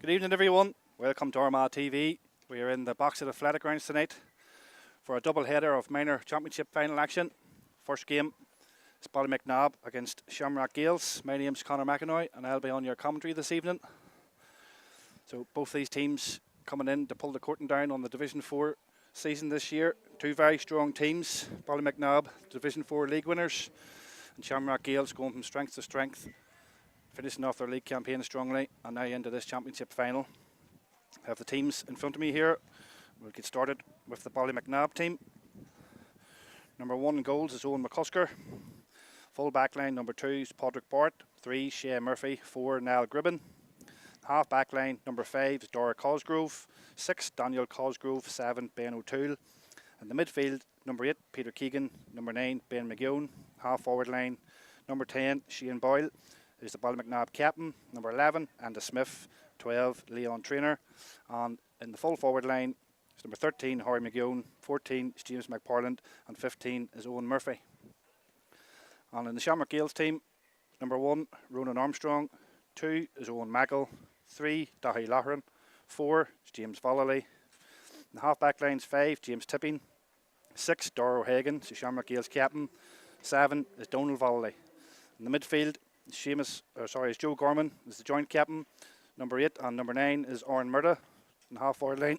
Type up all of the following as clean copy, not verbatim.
Good evening, everyone. Welcome to Armagh TV. We are in the box at the Athletic Grounds tonight for a double header of minor championship final action. First game is armagh-gaa against Shamrock-Gales. My name's Conor McInnoy and I'll be on your commentary this evening. So both these teams coming in to pull the curtain down on the Division 4 season this year. Two very strong teams. armagh-gaa, Division 4 league winners, and Shamrock-Gales going from strength to strength, finishing off their league campaign strongly and now into this championship final. I have the teams in front of me here. We'll get started with the armagh-gaa team. Number 1 in goals is Owen McCusker. Full back line, number 2 is Padraig Bart. 3, Shea Murphy. 4, Niall Gribben. Half back line, number 5 is Dara Cosgrove. 6, Daniel Cosgrove. 7, Ben O'Toole. And the midfield, number 8, Peter Keegan. Number 9, Ben McGeown. Half forward line, number 10, Shane Boyle is the armagh-gaa captain. Number 11, Andy Smith. 12, Leon Trainer. And in the full forward line is number 13, Harry McGeown. 14 is James McParland. And 15 is Owen Murphy. And in the Shamrock-Gales team, number 1, Ronan Armstrong. 2 is Owen Maggle. 3, Dahi Laharan. 4 is James Vallely. In the half back lines, 5, James Tipping. 6, Dara O'Hagan, the Shamrock-Gales captain. 7 is Donald Vallely. In the midfield, is Joe Gorman is the joint captain. Number 8 and number 9 is Oren Murda. In the half forward line,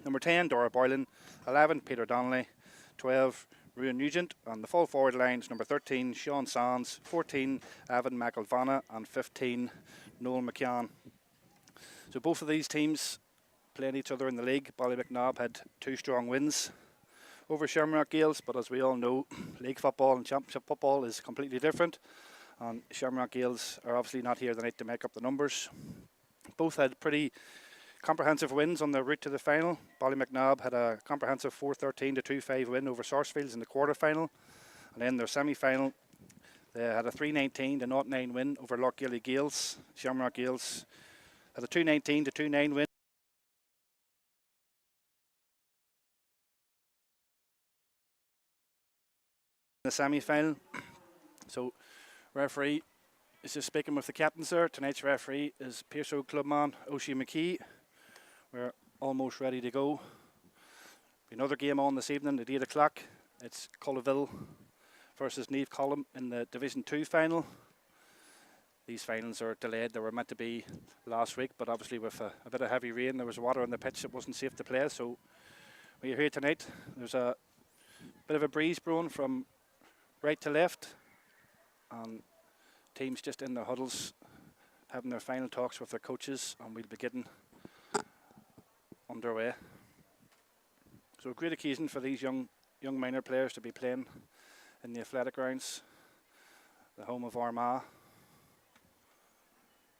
number 10, Dora Boylan. 11, Peter Donnelly. 12, Ruan Nugent. And the full forward line is number 13, Sean Sands. 14, Evan McElvanna. And 15, Noel McCann. So both of these teams playing each other in the league. armagh-gaa had 2 strong wins over Shamrock-Gales, but as we all know, league football and championship football is completely different. And Shamrock-Gales are obviously not here tonight to make up the numbers. Both had pretty comprehensive wins on their route to the final. armagh-gaa had a comprehensive 4-13 to 2-5 win over Sarsfields in the quarter-final. And then their semi-final, they had a 3-19 to 0-9 win over Lochgilly Gales. Shamrock-Gales had a 2-19 to 2-9 win in the semi-final. So referee is just speaking with the captains there. Tonight's referee is Pearse Road clubman Oshie McKee. We're almost ready to go. Another game on this evening at 8 o'clock. It's Cullaville versus Neve Column in the Division 2 final. These finals are delayed. They were meant to be last week, but obviously with a bit of heavy rain, there was water on the pitch. It wasn't safe to play. So we're here tonight. There's a bit of a breeze blowing from right to left. And teams just in their huddles having their final talks with their coaches, and we'll be getting underway. So a great occasion for these young minor players to be playing in the Athletic Grounds, the home of Armagh.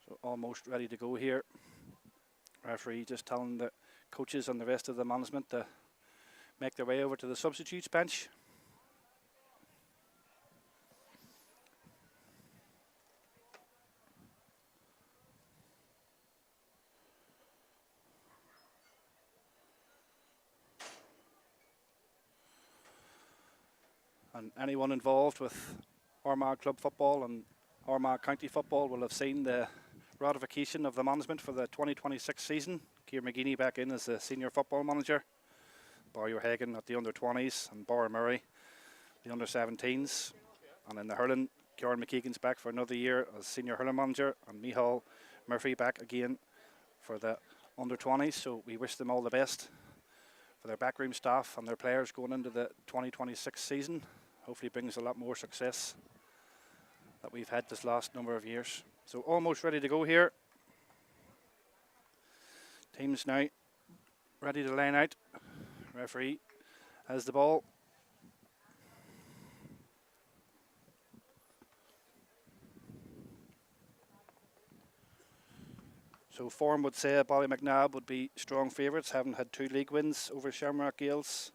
So almost ready to go here. Referee just telling the coaches and the rest of the management to make their way over to the substitutes bench. And anyone involved with Armagh club football and Armagh county football will have seen the ratification of the management for the 2026 season. Ciara McGeaney back in as the senior football manager. Barry O'Hagan at the under-20s and Bora Murray, the under-17s. And in the hurling, Kieran McKeegan's back for another year as senior hurling manager, and Micheál Murphy back again for the under-20s. So we wish them all the best for their backroom staff and their players going into the 2026 season. Hopefully brings a lot more success that we've had this last number of years. So almost ready to go here. Teams now ready to line out. Referee has the ball. So form would say armagh-gaa would be strong favourites, having had 2 league wins over Shamrock-Gales.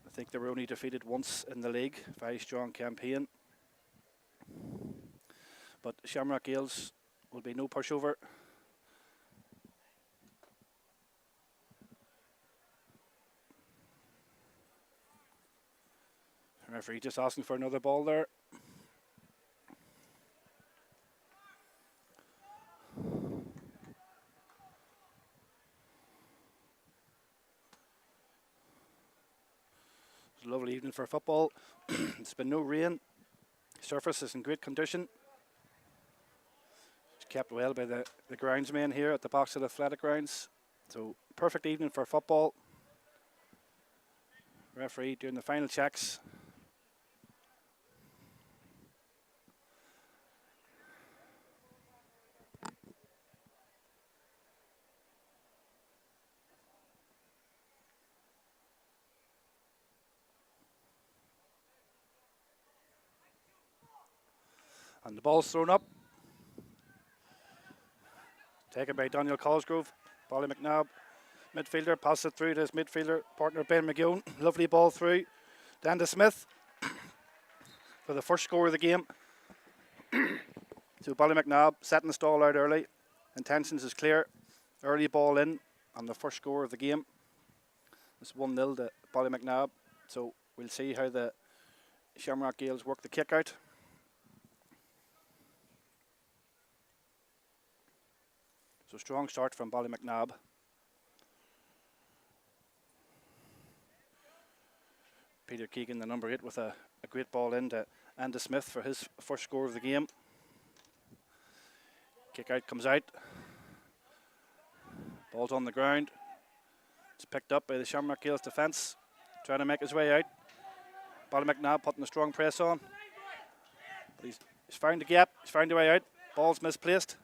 I think they were only defeated once in the league. Very strong campaign. But Shamrock-Gales will be no pushover. The referee just asking for another ball there. lovely evening for football. It's been no rain. Surface is in great condition. It's kept well by the groundsmen here at the box of the athletic grounds. So perfect evening for football. Referee doing the final checks. And the ball's thrown up. Taken by Daniel Cosgrove. Ballymacnabb midfielder passes it through to his midfielder partner Ben McGowan. Lovely ball through. Dan to Smith for the first score of the game. So Ballymacnabb setting the stall out early. Intentions is clear. Early ball in on the first score of the game. It's 1-0 to Ballymacnabb. So we'll see how the Shamrock Gales work the kick out. So strong start from Ballymacnabb. Peter Keegan, the number 8, with a great ball in to Andy Smith for his first score of the game. Kick out comes out. Ball's on the ground. It's picked up by the Shamrock Gales defence. Trying to make his way out. Ballymacnabb putting a strong press on. But he's found the gap. He's found the way out. Ball's misplaced.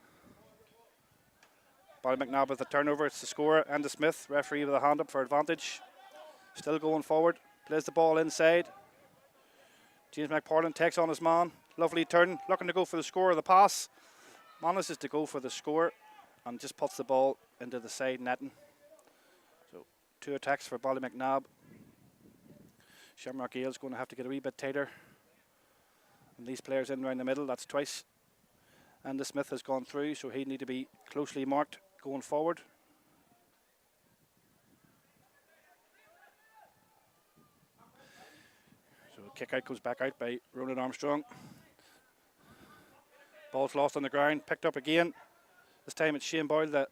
Ballymacnabb with the turnover. It's the scorer, Andy Smith. Referee with a hand up for advantage. Still going forward. Plays the ball inside. James McParland takes on his man. Lovely turn. Looking to go for the score of the pass. Manages to go for the score and just puts the ball into the side netting. So 2 attacks for Ballymacnabb. Shamrock Gales going to have to get a wee bit tighter. And these players in around the middle. That's twice. Andy Smith has gone through, so he'd need to be closely marked going forward. So kick out goes back out by Ronan Armstrong. Ball's lost on the ground, picked up again. This time it's Shane Boyle, the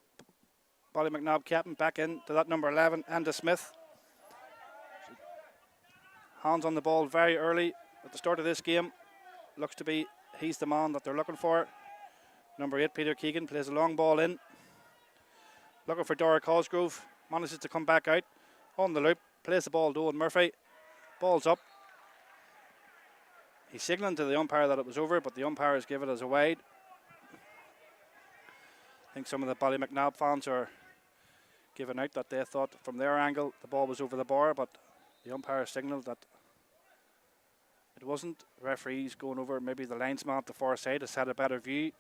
Ballymacnabb captain, back in to that number 11, Andy Smith. Hands on the ball very early at the start of this game. Looks to be he's the man that they're looking for. Number 8, Peter Keegan, plays a long ball in. Looking for Dara Cosgrove. Manages to come back out on the loop. Plays the ball to Owen Murphy. Ball's up. He's signalling to the umpire that it was over, but the umpire has given it as a wide. I think some of the Ballymacnabb fans are giving out that they thought from their angle the ball was over the bar, but the umpire signalled that it wasn't. Referees going over, maybe the linesman at the far side has had a better view.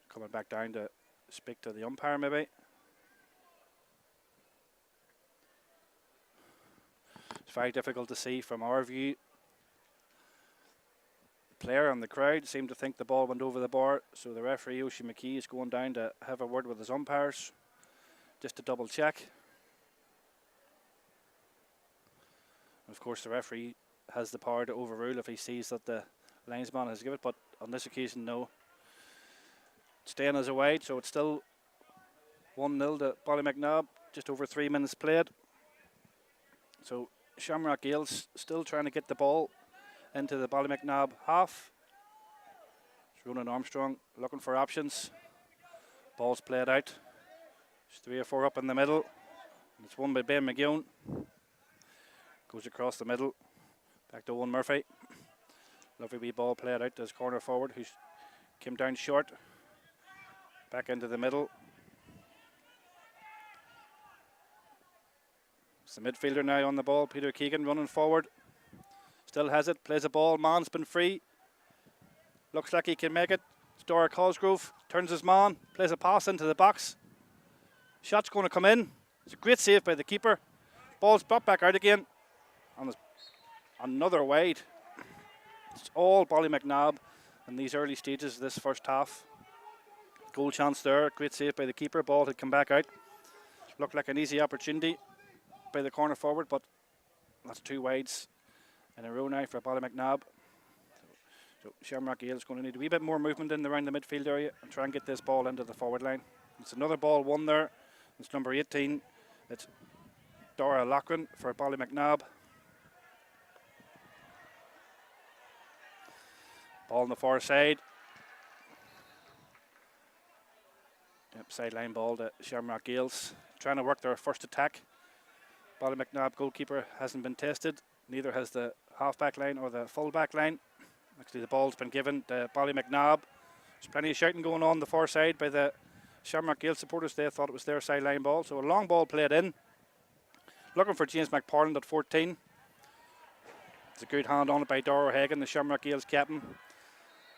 Coming back down to speak to the umpire maybe. It's very difficult to see from our view. The player and the crowd seem to think the ball went over the bar, so the referee, Oisin McKee, is going down to have a word with his umpires just to double check. Of course, the referee has the power to overrule if he sees that the linesman has given it, but on this occasion, no. Staying as a wide, so it's still 1-0 to Ballymacnabb, just over 3 minutes played. So Shamrock Gales still trying to get the ball into the Ballymacnabb half. It's Ronan Armstrong looking for options. Ball's played out. There's 3 or 4 up in the middle. It's won by Ben McGowan. Goes across the middle. Back to Owen Murphy. Lovely wee ball played out to his corner forward, who came down short. Back into the middle. It's the midfielder now on the ball. Peter Keegan running forward. Still has it. Plays a ball. Man's been free. Looks like he can make it. It's Dara Cosgrove. Turns his man. Plays a pass into the box. Shot's going to come in. It's a great save by the keeper. Ball's brought back out again. And another wide. It's all Ballymacnabb in these early stages of this first half. Goal chance there. Great save by the keeper. Ball had come back out. Looked like an easy opportunity by the corner forward, but that's 2 wides in a row now for Ballymacnabb. So Shamrock Gale is going to need a wee bit more movement in around the midfield area and try and get this ball into the forward line. It's another ball won there. It's number 18, It's Dora Loughlin for Ballymacnob. Ball on the far side. Yep, sideline ball to Shamrock Gales. Trying to work their first attack. Ballymacnob goalkeeper hasn't been tested. Neither has the half-back line or the full-back line. Actually, the ball's been given to Ballymacnob. There's plenty of shouting going on the far side by the Shamrock Gales supporters. They thought it was their sideline ball. So a long ball played in. Looking for James McParland at 14. It's a good hand on it by Dara Hagan, the Shamrock Gales captain.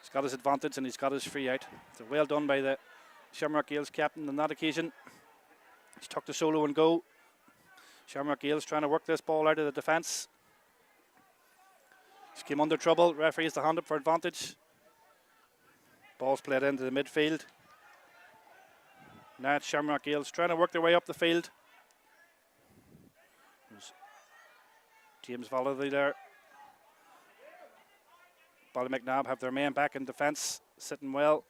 He's got his advantage and he's got his free out. So well done by the Shamrock Gales captain on that occasion. He's tucked the solo and go. Shamrock Gales trying to work this ball out of the defence. He's came under trouble. Referee has the hand up for advantage. Ball's played into the midfield. Now it's Shamrock Gales trying to work their way up the field. There's James Volley there. Ballymacnob have their men back in defence, sitting well.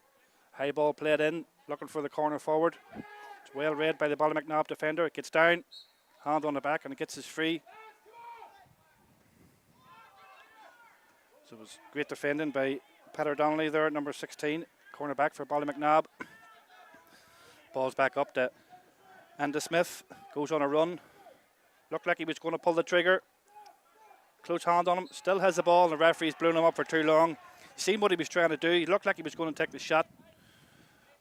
High ball played in, looking for the corner forward. It's well read by the Ballymacnob defender. It gets down, hand on the back, and it gets his free. So it was great defending by Peter Donnelly there, number 16, cornerback for Ballymacnob. Ball's back up to Andy Smith, goes on a run. Looked like he was going to pull the trigger. Close hand on him, still has the ball, and the referee's blown him up for too long. You seen what he was trying to do. He looked like he was going to take the shot.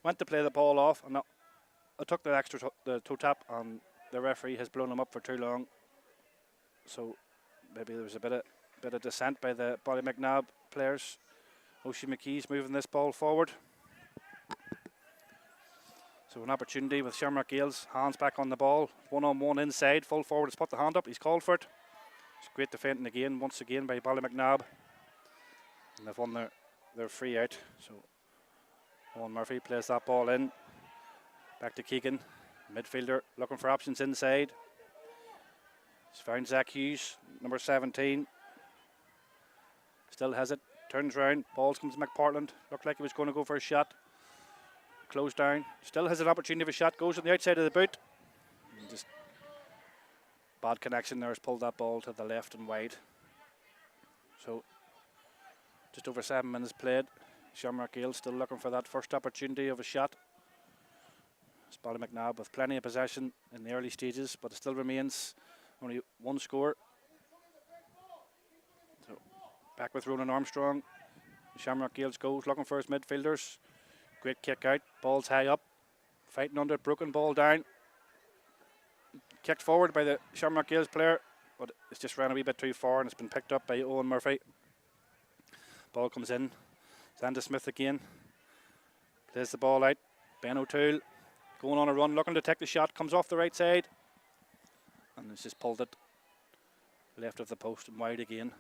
Went to play the ball off, and I took the extra toe tap, and the referee has blown him up for too long. So maybe there was a bit of dissent by the Ballymacnob players. Oshie McKee's moving this ball forward. So an opportunity with Shamrock Gales, hands back on the ball, one-on-one inside, full forward has put the hand up, he's called for it. It's great defending again, once again by Ballymacnob. And they've won their free out. So Owen Murphy plays that ball in. Back to Keegan, midfielder, looking for options inside. He's found Zach Hughes, number 17. Still has it, turns round, balls comes to McPartland. Looked like he was going to go for a shot. Closed down, still has an opportunity of a shot, goes on the outside of the boot. And just bad connection there, has pulled that ball to the left and wide. So just over 7 minutes played. Shamrock Gales still looking for that first opportunity of a shot. It's Ballymacnob with plenty of possession in the early stages, but it still remains only one score. So back with Ronan Armstrong. Shamrock Gales goes looking for his midfielders. Great kick out, ball's high up, fighting under it, broken ball down. Kicked forward by the Shamrock Gales player, but it's just ran a wee bit too far and it's been picked up by Owen Murphy. Ball comes in, Xander Smith again, plays the ball out. Ben O'Toole going on a run, looking to take the shot, comes off the right side, and it's just pulled it left of the post and wide again.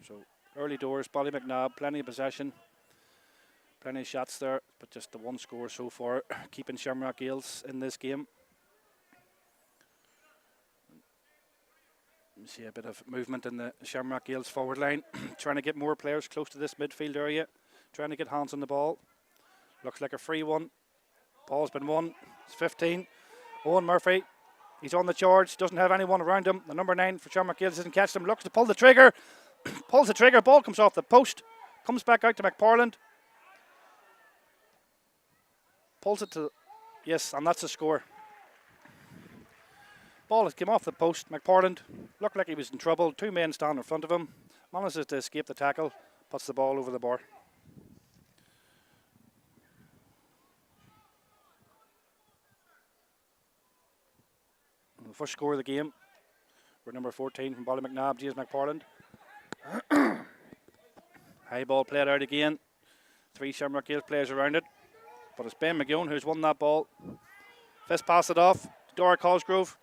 So early doors, Ballymacnob, plenty of possession. Plenty of shots there, but just the one score so far, keeping Shamrock Gales in this game. You see a bit of movement in the Shamrock Gales forward line, trying to get more players close to this midfield area, trying to get hands on the ball. Looks like a free one. Ball's been won. It's 15. Owen Murphy, he's on the charge, doesn't have anyone around him. The number 9 for Shamrock Gales doesn't catch him, looks to pull the trigger, pulls the trigger, ball comes off the post, comes back out to McParland. Pulls it to, yes, and that's the score. Ball has come off the post. McParland looked like he was in trouble. 2 men stand in front of him. Manages to escape the tackle, puts the ball over the bar. And the first score of the game for number 14 from Ballymacnob, James McParland. High ball played out again. 3 Shamrock Gales players around it. But it's Ben McGowan who's won that ball. Fist pass it off to Dora Cosgrove.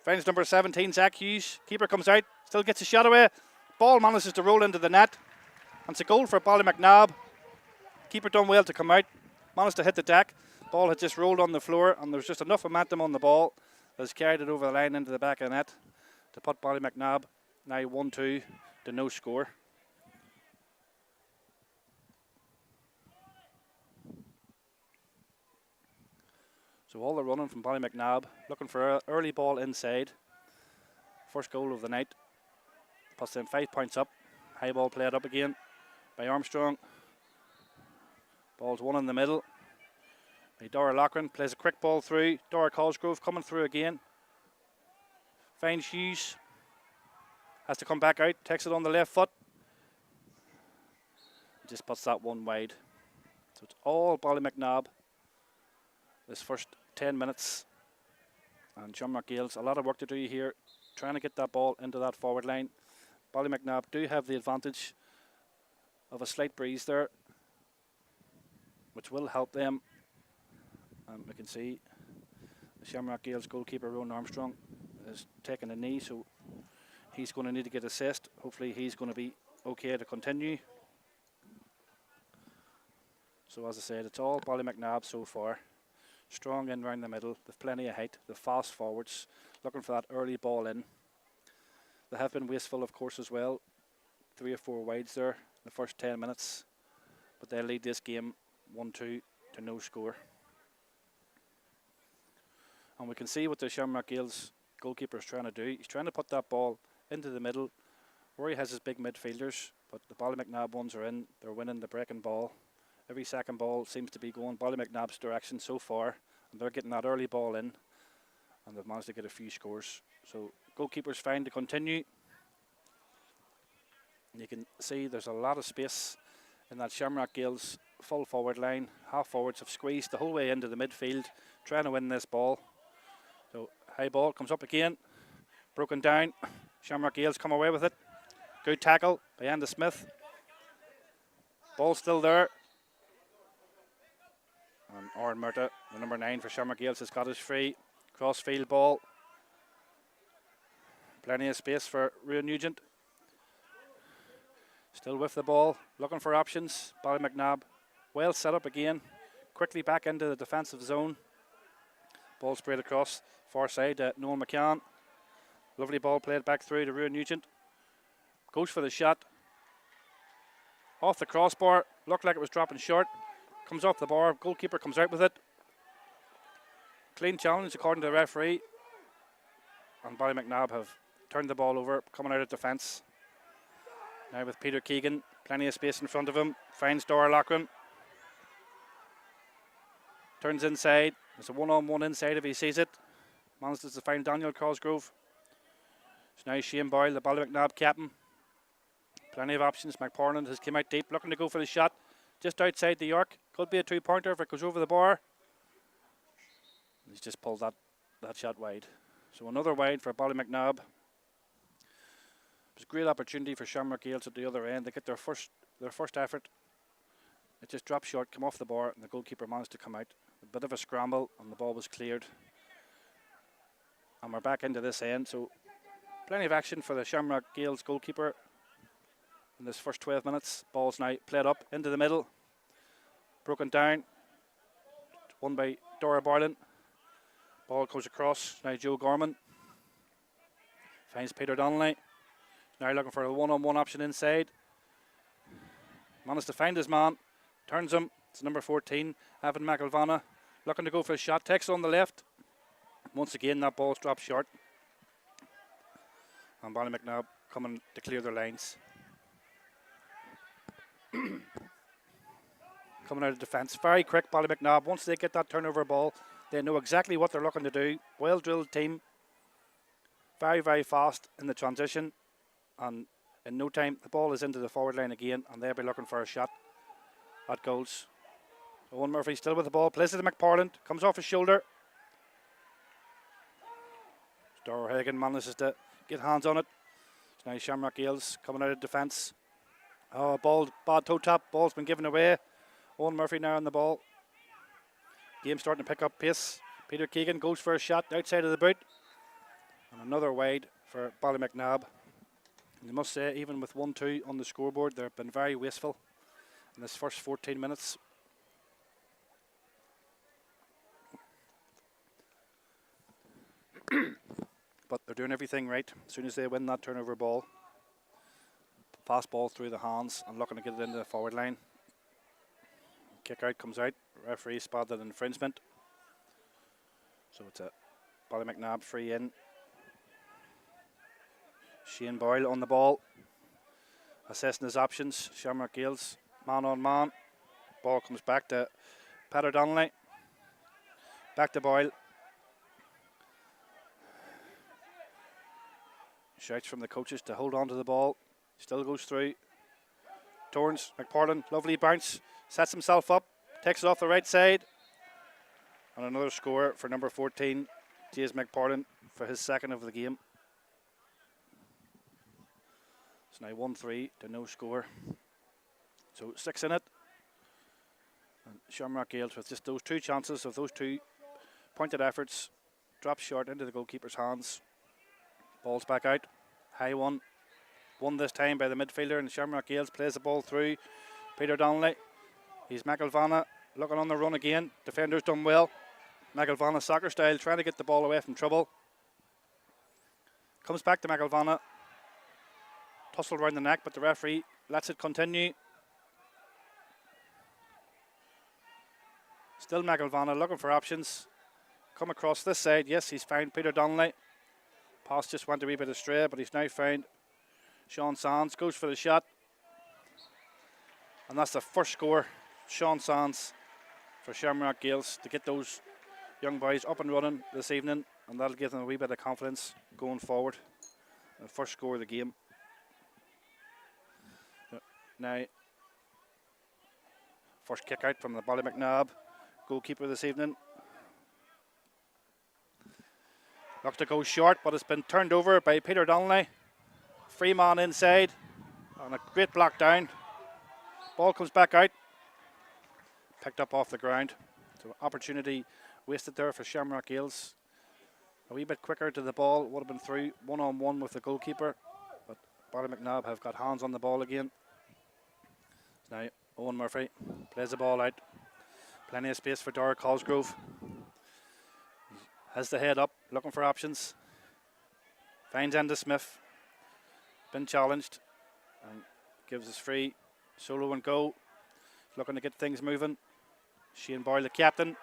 Finds number 17, Zach Hughes. Keeper comes out, still gets a shot away. Ball manages to roll into the net. And it's a goal for Ballymacnob. Keeper done well to come out. Managed to hit the deck. Ball had just rolled on the floor, and there was just enough momentum on the ball that has carried it over the line into the back of the net to put Ballymacnob now 1-2 to no score. So all the running from Ballymacnab, looking for an early ball inside. First goal of the night. Puts them 5 points up. High ball played up again by Armstrong. Ball's one in the middle. By Dora Loughran plays a quick ball through. Dora Cosgrove coming through again. Finds Hughes. Has to come back out. Takes it on the left foot. Just puts that one wide. So it's all Ballymacnab. This first 10 minutes. And Shamrock Gales, a lot of work to do here. Trying to get that ball into that forward line. Ballymacnab do have the advantage of a slight breeze there, which will help them. And we can see the Shamrock Gales goalkeeper, Rowan Armstrong, is taking a knee, so he's going to need to get assessed. Hopefully he's going to be okay to continue. So as I said, it's all Ballymacnab so far. Strong in round the middle, they've plenty of height, they've fast forwards, looking for that early ball in. They have been wasteful, of course, as well. 3 or 4 wides there in the first 10 minutes. But they'll lead this game 1-2 to no score. And we can see what the Shamrock Gales goalkeeper is trying to do. He's trying to put that ball into the middle where he has his big midfielders. But the Ballymacnab ones are in. They're winning the breaking ball. Every second ball seems to be going Ballymacnab's direction so far. And they're getting that early ball in. And they've managed to get a few scores. So goalkeeper's fine to continue. And you can see there's a lot of space in that Shamrock Gales full forward line. Half forwards have squeezed the whole way into the midfield, trying to win this ball. So high ball comes up again, broken down. Shamrock Gales come away with it. Good tackle by Andy Smith. Ball still there. And Oren Murta, the number 9 for Shamrock Gales, has got his free. Crossfield ball. Plenty of space for Rio Nugent. Still with the ball, looking for options. Ballymacnab well set up again. Quickly back into the defensive zone. Ball sprayed across far side to Noel McCann. Lovely ball played back through to Rio Nugent. Goes for the shot. Off the crossbar. Looked like it was dropping short. Comes off the bar. Goalkeeper comes out with it. Clean challenge according to the referee. And Ballymacnab have turned the ball over, coming out of defence. Now with Peter Keegan, plenty of space in front of him. Finds Dora Loughran. Turns inside. There's a one-on-one inside if he sees it. Manages to find Daniel Cosgrove. So now Shane Boyle, the Ballymacnab captain. Plenty of options. McParland has come out deep, looking to go for the shot. Just outside the York. Could be a 2-pointer if it goes over the bar. He's just pulled that shot wide. So another wide for Ballymacnab. It was a great opportunity for Shamrock Gales at the other end. They get their first effort. It just dropped short, come off the bar, and the goalkeeper managed to come out. A bit of a scramble, and the ball was cleared. And we're back into this end, so plenty of action for the Shamrock Gales goalkeeper in this first 12 minutes. Ball's now played up into the middle. Broken down. Won by Dora Barlin. Ball goes across. Now Joe Gorman finds Peter Donnelly. Now looking for a one-on-one option inside. Managed to find his man. Turns him. It's number 14, Evan McElvanna. Looking to go for a shot. Takes it on the left. Once again, that ball's dropped short. And Ballymacnab coming to clear their lines. Coming out of defence. Very quick, Ballymacnab. Once they get that turnover ball, they know exactly what they're looking to do. Well-drilled team. Very, very fast in the transition. And in no time, the ball is into the forward line again, and they'll be looking for a shot at goals. Owen Murphy still with the ball. Plays it to McParland. Comes off his shoulder. Dara Hagan manages to get hands on it. So now Shamrock Gales coming out of defence. Oh, ball, bad toe tap. Ball's been given away. Owen Murphy now on the ball. Game starting to pick up pace. Peter Keegan goes for a shot outside of the boot. And another wide for Ballymacnab. And I must say, even with 1-2 on the scoreboard, they've been very wasteful in this first 14 minutes. But they're doing everything right. As soon as they win that turnover ball, fast ball through the hands and looking to get it into the forward line. Kick out comes out. Referee spotted an infringement. So it's a Ballymacnab free in. Shane Boyle on the ball, assessing his options. Shamrock Gales man on man. Ball comes back to Peter Donnelly. Back to Boyle. Shouts from the coaches to hold on to the ball. Still goes through. Torrance, McPartlin, lovely bounce. Sets himself up. Takes it off the right side. And another score for number 14, James McPartlin, for his second of the game. It's now 1-3 to no score. So 6 in it. And Shamrock Gales, with just those two chances of those two pointed efforts, drops short into the goalkeeper's hands. Ball's back out. High one. Won this time by the midfielder, and Shamrock Gales plays the ball through. Peter Donnelly. He's McElvanna looking on the run again. Defender's done well. McElvanna soccer style, trying to get the ball away from trouble. Comes back to McElvanna. Tussled around the neck, but the referee lets it continue. Still McElvanna looking for options. Come across this side. Yes, he's found Peter Donnelly. Pass just went a wee bit astray, but he's now found Sean Sands. Goes for the shot. And that's the first score. Sean Sands for Shamrock Gales to get those young boys up and running this evening, and that'll give them a wee bit of confidence going forward. The first score of the game. Now, first kick out from the Ballymacnab goalkeeper this evening. Looked to go short, but it's been turned over by Peter Donnelly. Free man inside, and a great block down. Ball comes back out. Picked up off the ground. So opportunity wasted there for Shamrock Gales. A wee bit quicker to the ball, would have been through one-on-one with the goalkeeper, but Ballymacnab have got hands on the ball again. Now Owen Murphy plays the ball out. Plenty of space for Dara Cosgrove. Has the head up, looking for options. Finds Enda Smith. Been challenged and gives us free. Solo and go. Looking to get things moving. Shane Boyle, the captain.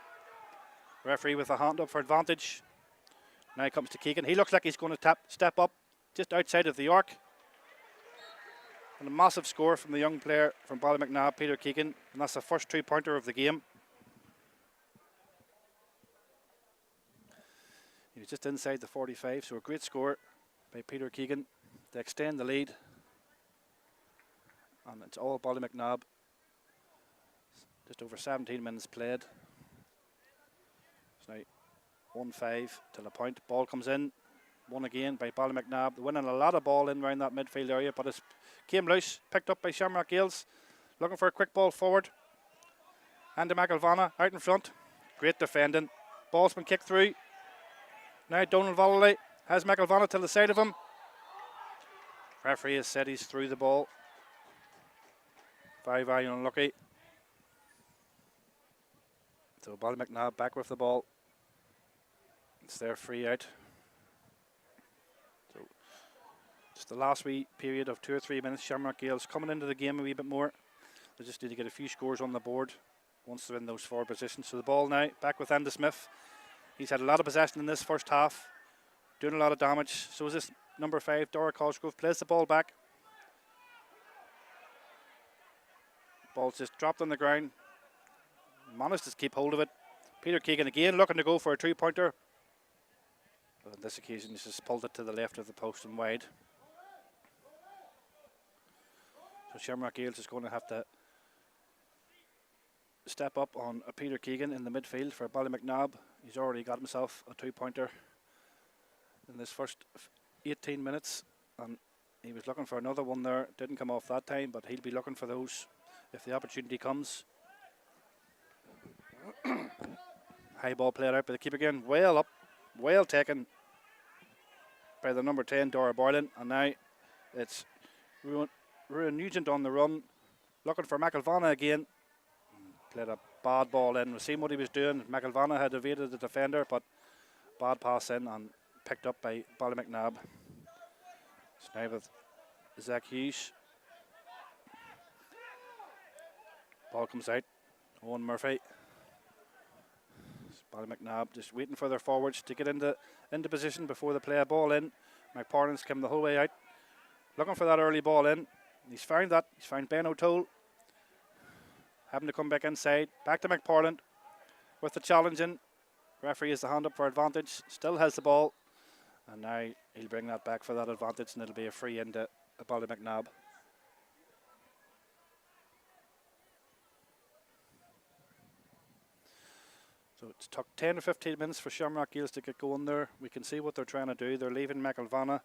Referee with a hand up for advantage. Now comes to Keegan. He looks like he's going to step up just outside of the arc. And a massive score from the young player from Ballymacnab, Peter Keegan. And that's the first two-pointer of the game. He was just inside the 45, so a great score by Peter Keegan to extend the lead. And it's all Ballymacnab. Just over 17 minutes played. It's now 1-5 till a point. Ball comes in. Won again by Ballymacnab. They're winning a lot of ball in around that midfield area, but it came loose. Picked up by Shamrock Gales. Looking for a quick ball forward. And to McElvanna out in front. Great defending. Ball's been kicked through. Now Donald Valley has McElvanna to the side of him. Referee has said he's through the ball. 5-eye unlucky. So Ballymacnab back with the ball. It's their free out. So just the last wee period of 2 or 3 minutes. Shamrock Gales coming into the game a wee bit more. They just need to get a few scores on the board once they're in those forward positions. So the ball now back with Enda Smith. He's had a lot of possession in this first half, doing a lot of damage. So is this number 5, Dara Cosgrove, plays the ball back. Ball's just dropped on the ground. Managed to keep hold of it. Peter Keegan again looking to go for a two-pointer. But on this occasion, he's just pulled it to the left of the post and wide. So Shamrock Gales is going to have to step up on Peter Keegan in the midfield for Ballymacnab. He's already got himself a two-pointer in this first 18 minutes, and he was looking for another one there. Didn't come off that time, but he'll be looking for those if the opportunity comes. High ball played out by the keeper again. Well up, well taken by the number 10, Dara Boylan, and now it's Ruan Nugent on the run, looking for McElvanna again. Played a bad ball in. We've seen what he was doing. McElvanna had evaded the defender, but bad pass in and picked up by Ballymacnab. It's now with Zach Hughes. Ball comes out. Owen Murphy. Ballymacnab just waiting for their forwards to get into position before they play a ball in. McParland's come the whole way out, looking for that early ball in. He's found that. He's found Ben O'Toole. Having to come back inside. Back to McParland with the challenge in. Referee has the hand up for advantage. Still has the ball. And now he'll bring that back for that advantage, and it'll be a free into Ballymacnab. So it's took 10 or 15 minutes for Shamrock Gales to get going there. We can see what they're trying to do. They're leaving McElvanna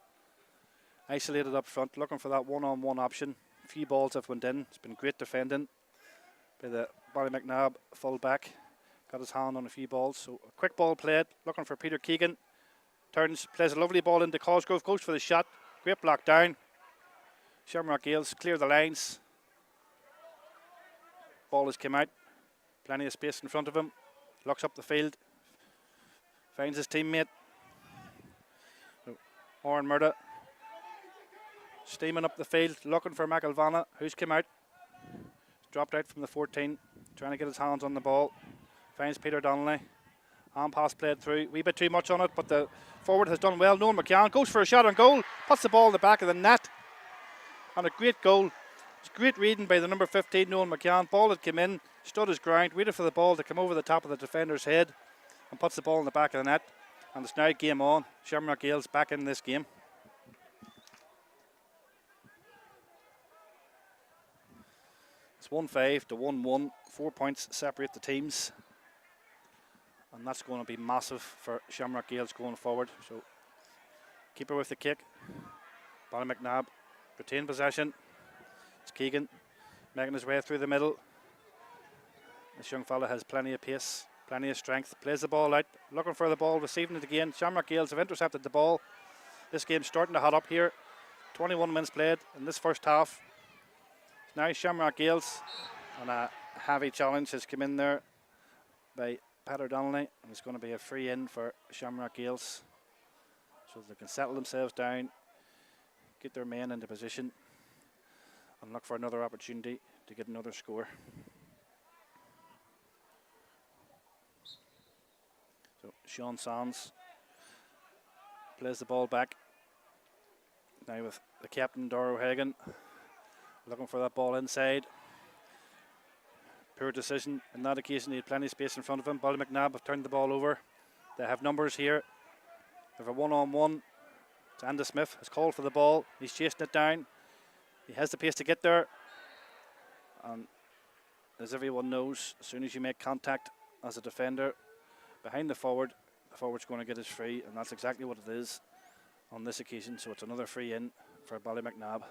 isolated up front, looking for that one-on-one option. A few balls have went in. It's been great defending by the Ballymacnab full back. Got his hand on a few balls. So a quick ball played, looking for Peter Keegan. Turns, plays a lovely ball into Cosgrove, goes for the shot. Great block down. Shamrock Gales clear the lines. Ball has come out. Plenty of space in front of him. Looks up the field. Finds his teammate. Oren Murda. Steaming up the field, looking for McElvanna, who's come out. Dropped out from the 14, trying to get his hands on the ball. Finds Peter Donnelly. Hand pass played through. Wee bit too much on it, but the forward has done well. Noel McCann goes for a shot on goal. Puts the ball in the back of the net. And a great goal. It's great reading by the number 15, Noel McCann. Ball had come in, stood his ground, waited for the ball to come over the top of the defender's head and puts the ball in the back of the net. And it's now game on. Shamrock Gales back in this game. It's 1-5 to 1-1. 4 points separate the teams. And that's going to be massive for Shamrock Gales going forward. So, keeper with the kick. Ballymacnab retain possession. It's Keegan making his way through the middle. This young fella has plenty of pace, plenty of strength. Plays the ball out, looking for the ball, receiving it again. Shamrock Gales have intercepted the ball. This game's starting to hot up here. 21 minutes played in this first half. Now Shamrock Gales, and a heavy challenge has come in there by Peter Donnelly, and it's going to be a free in for Shamrock Gales, so they can settle themselves down, get their men into position, and look for another opportunity to get another score. So Sean Sands plays the ball back now with the captain Doro Hagan, looking for that ball inside. Poor decision in that occasion. He had plenty of space in front of him. Ballymacnab have turned the ball over. They have numbers here. They have a one-on-one. It's Andy Smith has called for the ball. He's chasing it down. He has the pace to get there. And as everyone knows, as soon as you make contact as a defender behind the forward's going to get his free, and that's exactly what it is on this occasion. So it's another free in for Ballymacnab.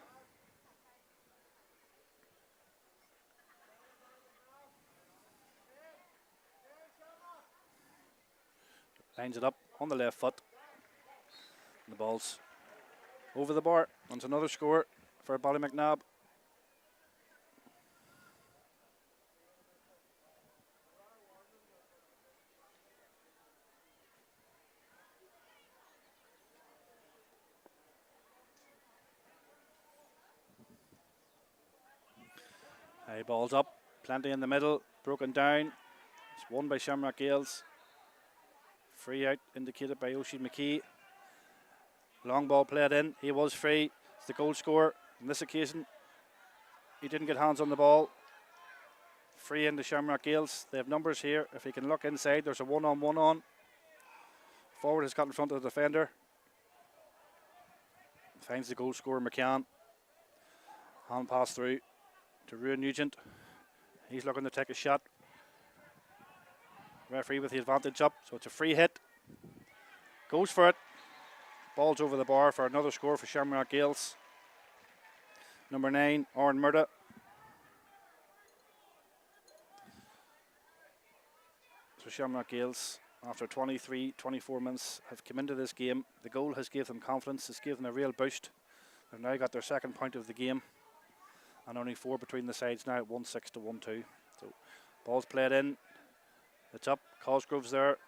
Lines it up on the left foot. And the ball's over the bar. And it's another score for Ballymacnab. High ball's up. Plenty in the middle. Broken down. It's won by Shamrock Gales. Free out indicated by Oisin McKee. Long ball played in. He was free. It's the goal scorer. On this occasion, he didn't get hands on the ball. Free into Shamrock Gales. They have numbers here. If he can look inside, there's a one-on-one on. Forward has got in front of the defender. Finds the goal scorer, McCann. Hand pass through to Ruan Nugent. He's looking to take a shot. Referee with the advantage up, so it's a free hit. Goes for it. Ball's over the bar for another score for Shamrock Gales. Number 9, Oren Murda. So Shamrock Gales, after 23-24 minutes, have come into this game. The goal has given them confidence. It's given them a real boost. They've now got their second point of the game, and only 4 between the sides now at 1-6 to 1-2. So ball's played in. It's up. Cosgrove's there.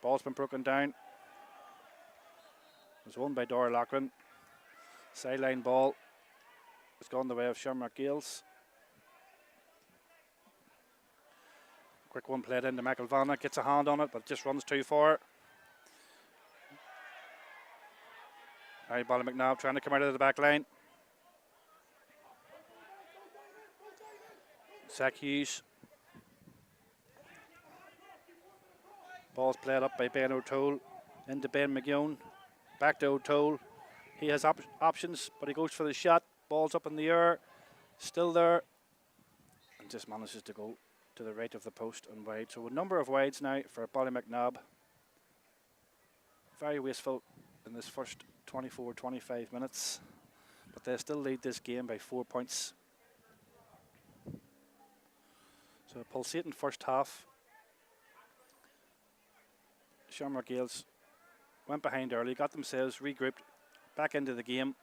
Ball's been broken down. It was won by Dora Loughlin. Sideline ball. It's gone the way of Shamrock Gales. Quick one played into McElvanna, gets a hand on it, but just runs too far. Now Ballymacnabb trying to come out of the back line. Zach Hughes. Ball's played up by Ben O'Toole. Into Ben McGeown. Back to O'Toole. He has options, but he goes for the shot. Ball's up in the air. Still there. And just manages to go to the right of the post and wide. So a number of wides now for Ballymacnabb. Very wasteful in this first 24-25 minutes. But they still lead this game by 4 points. So a pulsating first half. Shamrock Gales went behind early, got themselves regrouped, back into the game.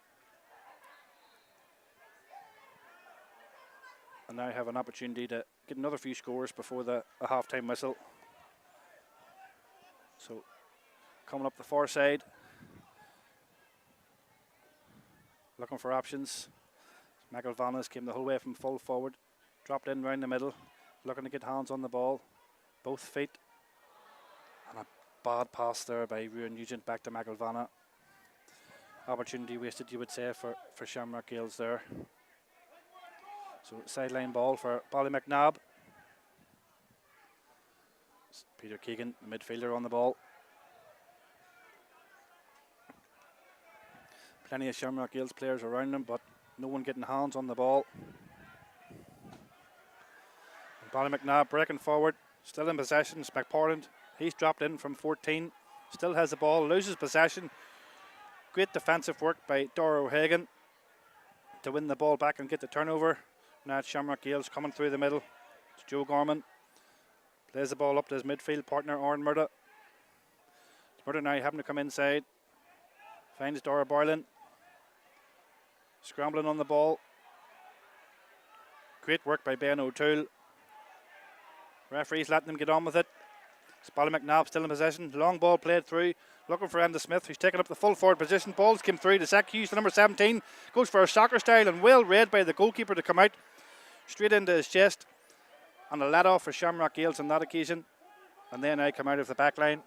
And now have an opportunity to get another few scores before the half-time whistle. So coming up the far side. Looking for options. McElvanna's came the whole way from full forward. Dropped in round the middle. Looking to get hands on the ball. Both feet. And a bad pass there by Ruan Nugent back to McElvanna. Opportunity wasted, you would say, for Shamrock Gales there. So sideline ball for Ballymacnabb. Peter Keegan, the midfielder, on the ball. Plenty of Shamrock Gales players around him, but no one getting hands on the ball. And Ballymacnabb breaking forward, still in possession. It's McParland. He's dropped in from 14. Still has the ball, loses possession. Great defensive work by Dara O'Hagan to win the ball back and get the turnover. Now it's Shamrock Gales coming through the middle. It's Joe Gorman. Plays the ball up to his midfield partner, Oran Murda. Murda now having to come inside. Finds Dara Boylan. Scrambling on the ball. Great work by Ben O'Toole. Referee's letting them get on with it. It's Ballymacnabb still in possession. Long ball played through. Looking for Enda Smith, who's taken up the full forward position. Balls came through to Zach Hughes, the number 17. Goes for a soccer style and well read by the goalkeeper to come out. Straight into his chest. And a let off for Shamrock Gales on that occasion. And then I come out of the back line.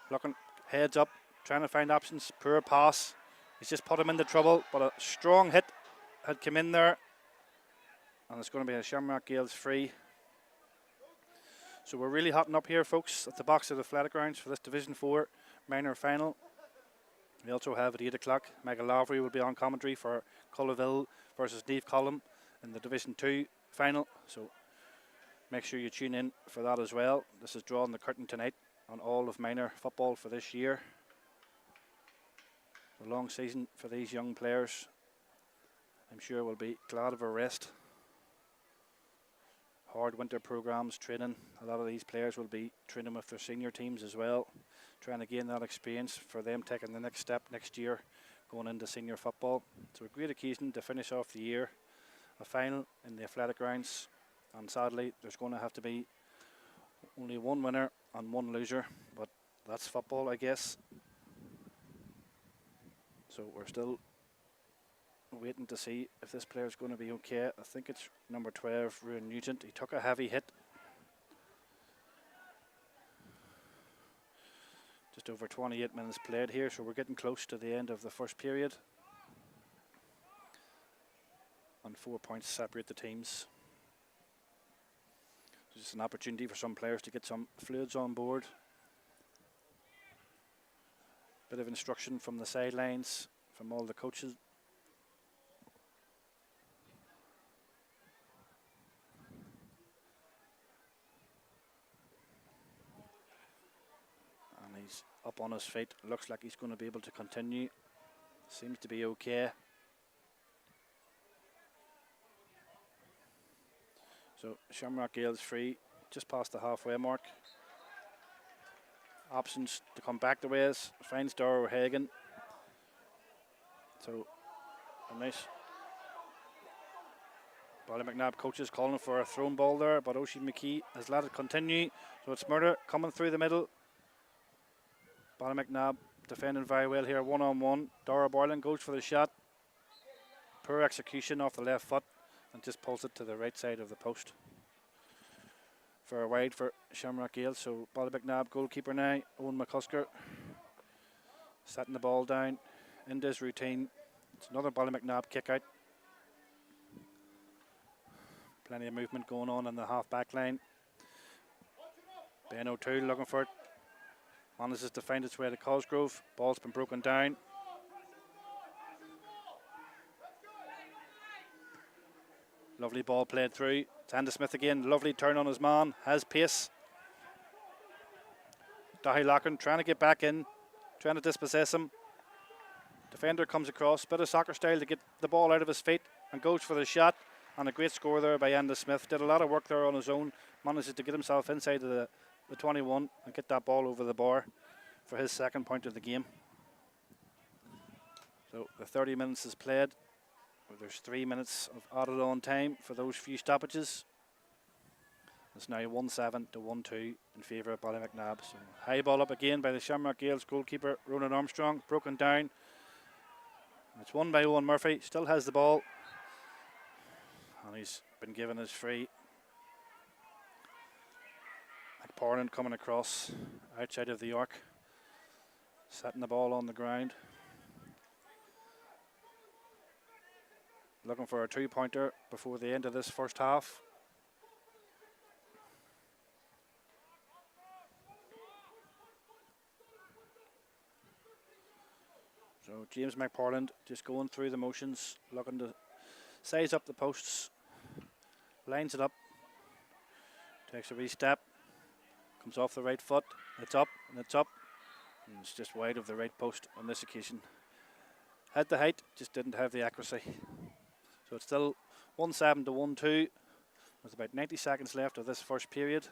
Looking heads up, trying to find options. Poor pass. He's just put him into trouble, but a strong hit had come in there. And it's going to be a Shamrock Gales free. So we're really hotting up here, folks, at the box of the Athletic Grounds for this Division 4 minor final. We also have at 8 o'clock, Michael Lavery will be on commentary for Cullaville versus Neve Collum in the Division 2 final. So make sure you tune in for that as well. This is drawing the curtain tonight on all of minor football for this year. A long season for these young players. I'm sure will be glad of a rest. Hard winter programs, training. A lot of these players will be training with their senior teams as well, trying to gain that experience for them taking the next step next year, going into senior football. So a great occasion to finish off the year. A final in the Athletic Grounds, and sadly there's going to have to be only one winner and one loser, but that's football, I guess. So we're still waiting to see if this player is going to be okay. I think it's number 12, Ruan Nugent. He took a heavy hit. Just over 28 minutes played here, so we're getting close to the end of the first period. And 4 points separate the teams. So just an opportunity for some players to get some fluids on board. Bit of instruction from the sidelines, from all the coaches. He's up on his feet. Looks like he's going to be able to continue. Seems to be okay. So Shamrock Gales free just past the halfway mark. Options to come back the ways. Finds Dara O'Hagan. So a nice Ballymacnabb coaches calling for a thrown ball there, but Oisin McKee has let it continue. So it's Murder coming through the middle. Ballymacnabb defending very well here, one-on-one. Dara Boylan goes for the shot. Poor execution off the left foot and just pulls it to the right side of the post. for a wide for Shamrock-Gale. So Ballymacnab goalkeeper now, Owen McCusker, setting the ball down into his routine. It's another Ballymacnab kick out. Plenty of movement going on in the half back line. Ben O'Toole looking for it. Manages to find its way to Cosgrove. Ball's been broken down. Lovely ball played through. It's Andy Smith again. Lovely turn on his man. Has pace. Dahi Locken trying to get back in. Trying to dispossess him. Defender comes across. Bit of soccer style to get the ball out of his feet. And goes for the shot. And a great score there by Andy Smith. Did a lot of work there on his own. Manages to get himself inside of the 21 and get that ball over the bar for his second point of the game. So the 30 minutes is played. There's 3 minutes of added on time for those few stoppages. It's now 1-7 to 1-2 in favour of Ballymacnab. So high ball up again by the Shamrock Gales goalkeeper Ronan Armstrong, broken down. It's won by Owen Murphy, still has the ball. And he's been given his free. McParland coming across outside of the arc, setting the ball on the ground. Looking for a 2-pointer before the end of this first half. So James McParland just going through the motions, looking to size up the posts, lines it up, takes a wee step, comes off the right foot, it's up and it's up, and it's just wide of the right post on this occasion. Had the height, just didn't have the accuracy. So it's still 1-7 to 1-2 with about 90 seconds left of this first period.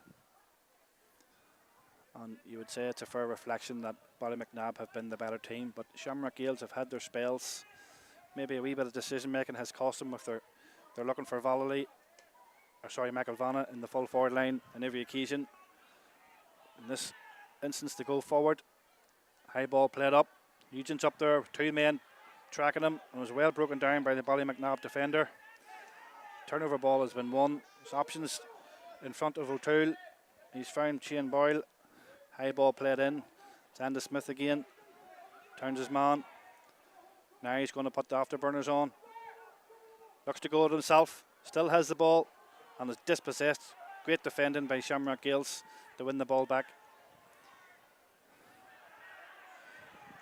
And you would say it's a fair reflection that Ballymacnab have been the better team, but Shamrock Gales have had their spells. Maybe a wee bit of decision making has cost them if they're looking for McElvanna in the full forward line on every occasion. In this instance, to go forward, high ball played up. Nugent's up there, 2 men tracking him, and was well broken down by the Ballymacnab defender. Turnover ball has been won. There's options in front of O'Toole. He's found Shane Boyle. High ball played in. It's Andy Smith again. Turns his man. Now he's going to put the afterburners on. Looks to go at himself. Still has the ball and is dispossessed. Great defending by Shamrock Gales to win the ball back.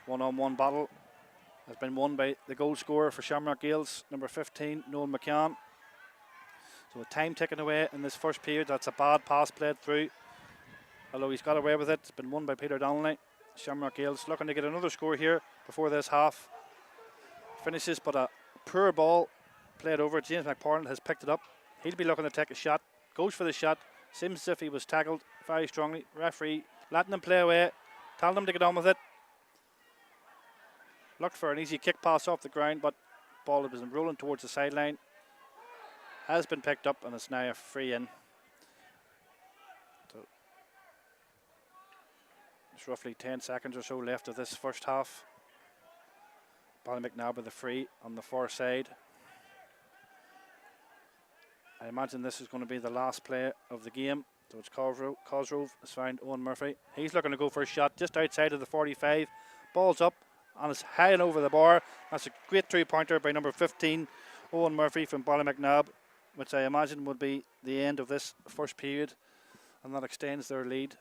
One-on-one battle has been won by the goal scorer for Shamrock Gales, number 15, Noel McCann. So a time taken away in this first period. That's a bad pass played through. Although he's got away with it, it's been won by Peter Donnelly. Shamrock Gales looking to get another score here before this half finishes, but a poor ball played over. James McParland has picked it up. He'll be looking to take a shot. Goes for the shot. Seems as if he was tackled very strongly. Referee letting him play away, telling him to get on with it. Looked for an easy kick pass off the ground, but ball has been rolling towards the sideline. Has been picked up, and it's now a free in. So there's roughly 10 seconds or so left of this first half. Ballymacnab with a free on the far side. I imagine this is going to be the last play of the game. So it's Cosgrove has found Owen Murphy. He's looking to go for a shot just outside of the 45. Ball's up and it's high and over the bar. That's a great 3-pointer by number 15, Owen Murphy from Ballymacnab, which I imagine would be the end of this first period, and that extends their lead.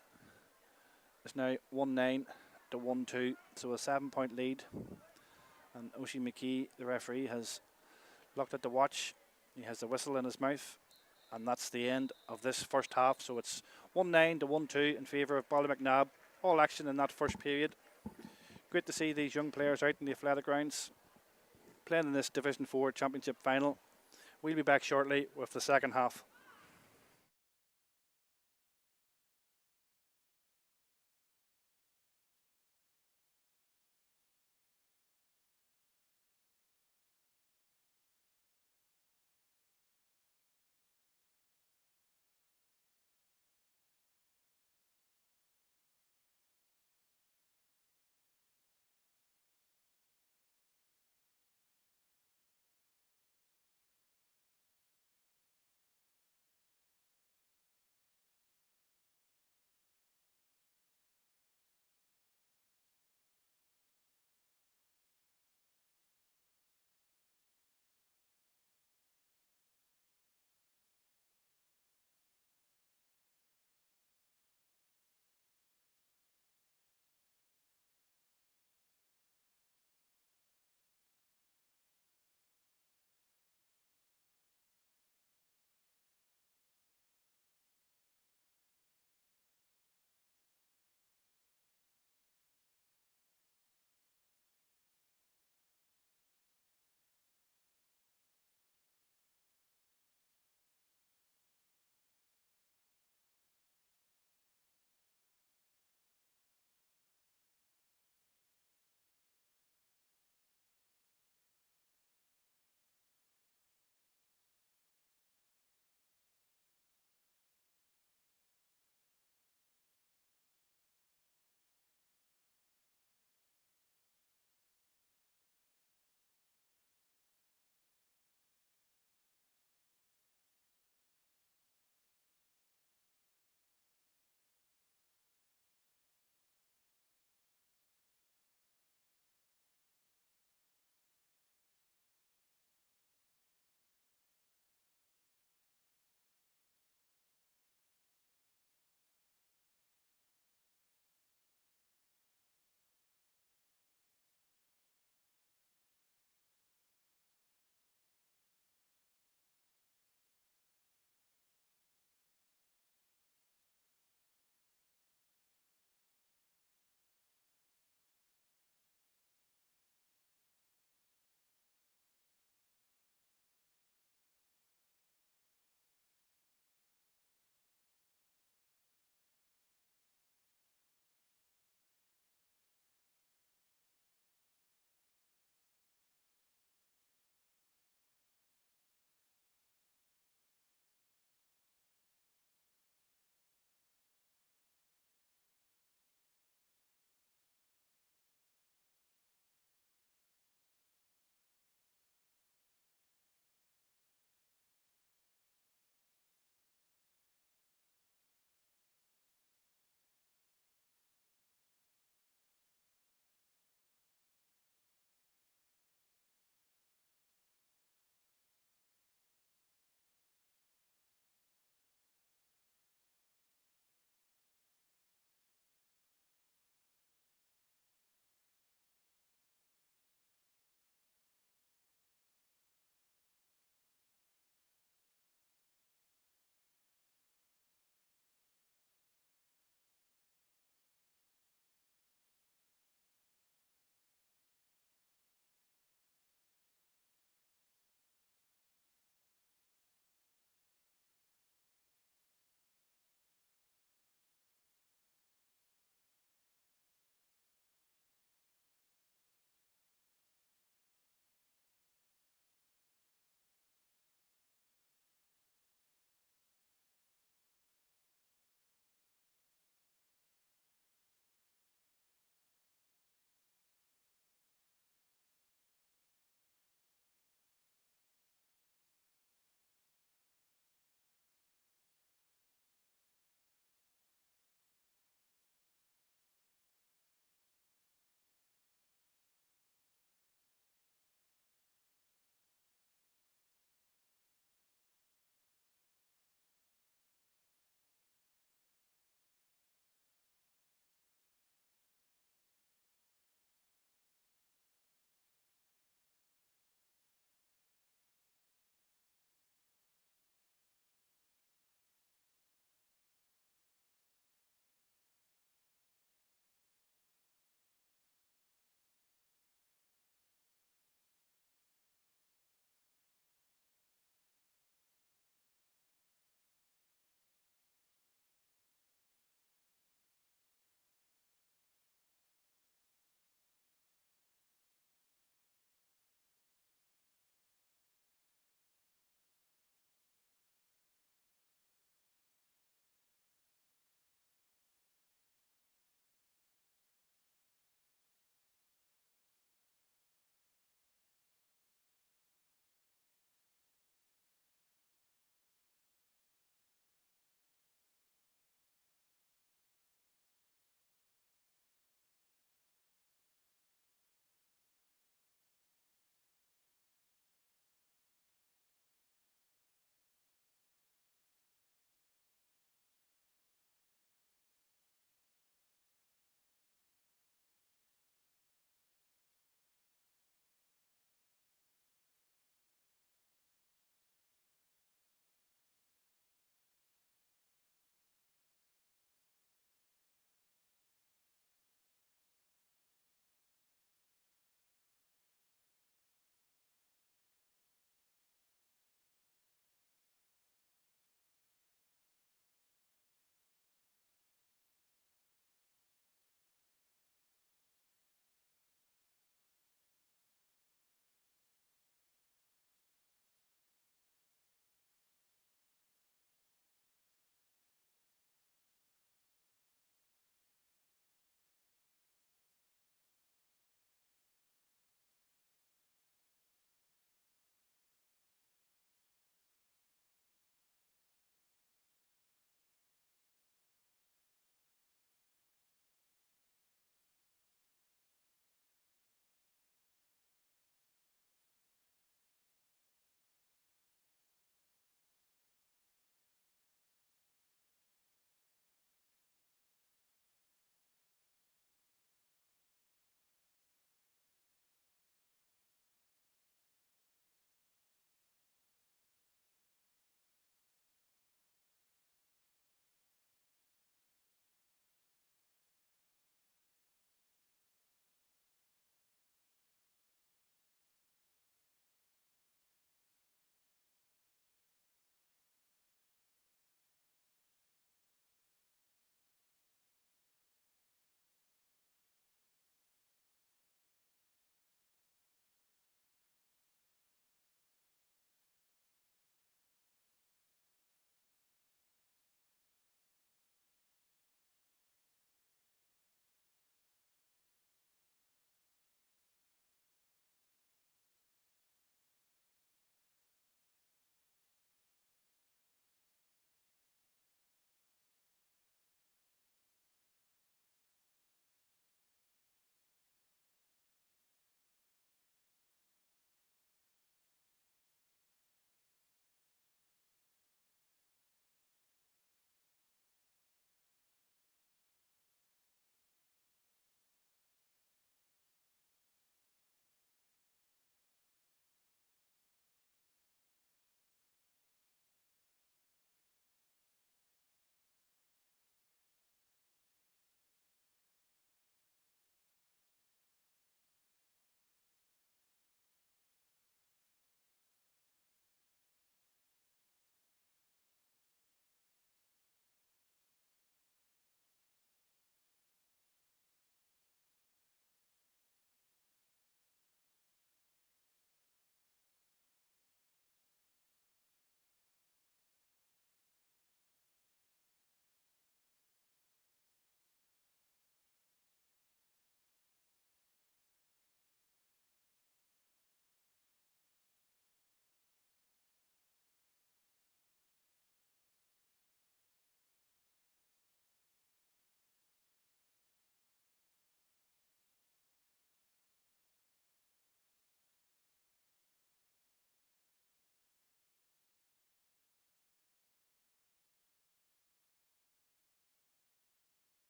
It's now 1-9 to 1-2, so a 7-point lead. And Oisin McKee, the referee, has looked at the watch. He has the whistle in his mouth, and that's the end of this first half. So it's 1-9 to 1-2 in favour of Ballymacnab. All action in that first period. Great to see these young players out in the athletic grounds playing in this Division 4 Championship final. We'll be back shortly with the second half.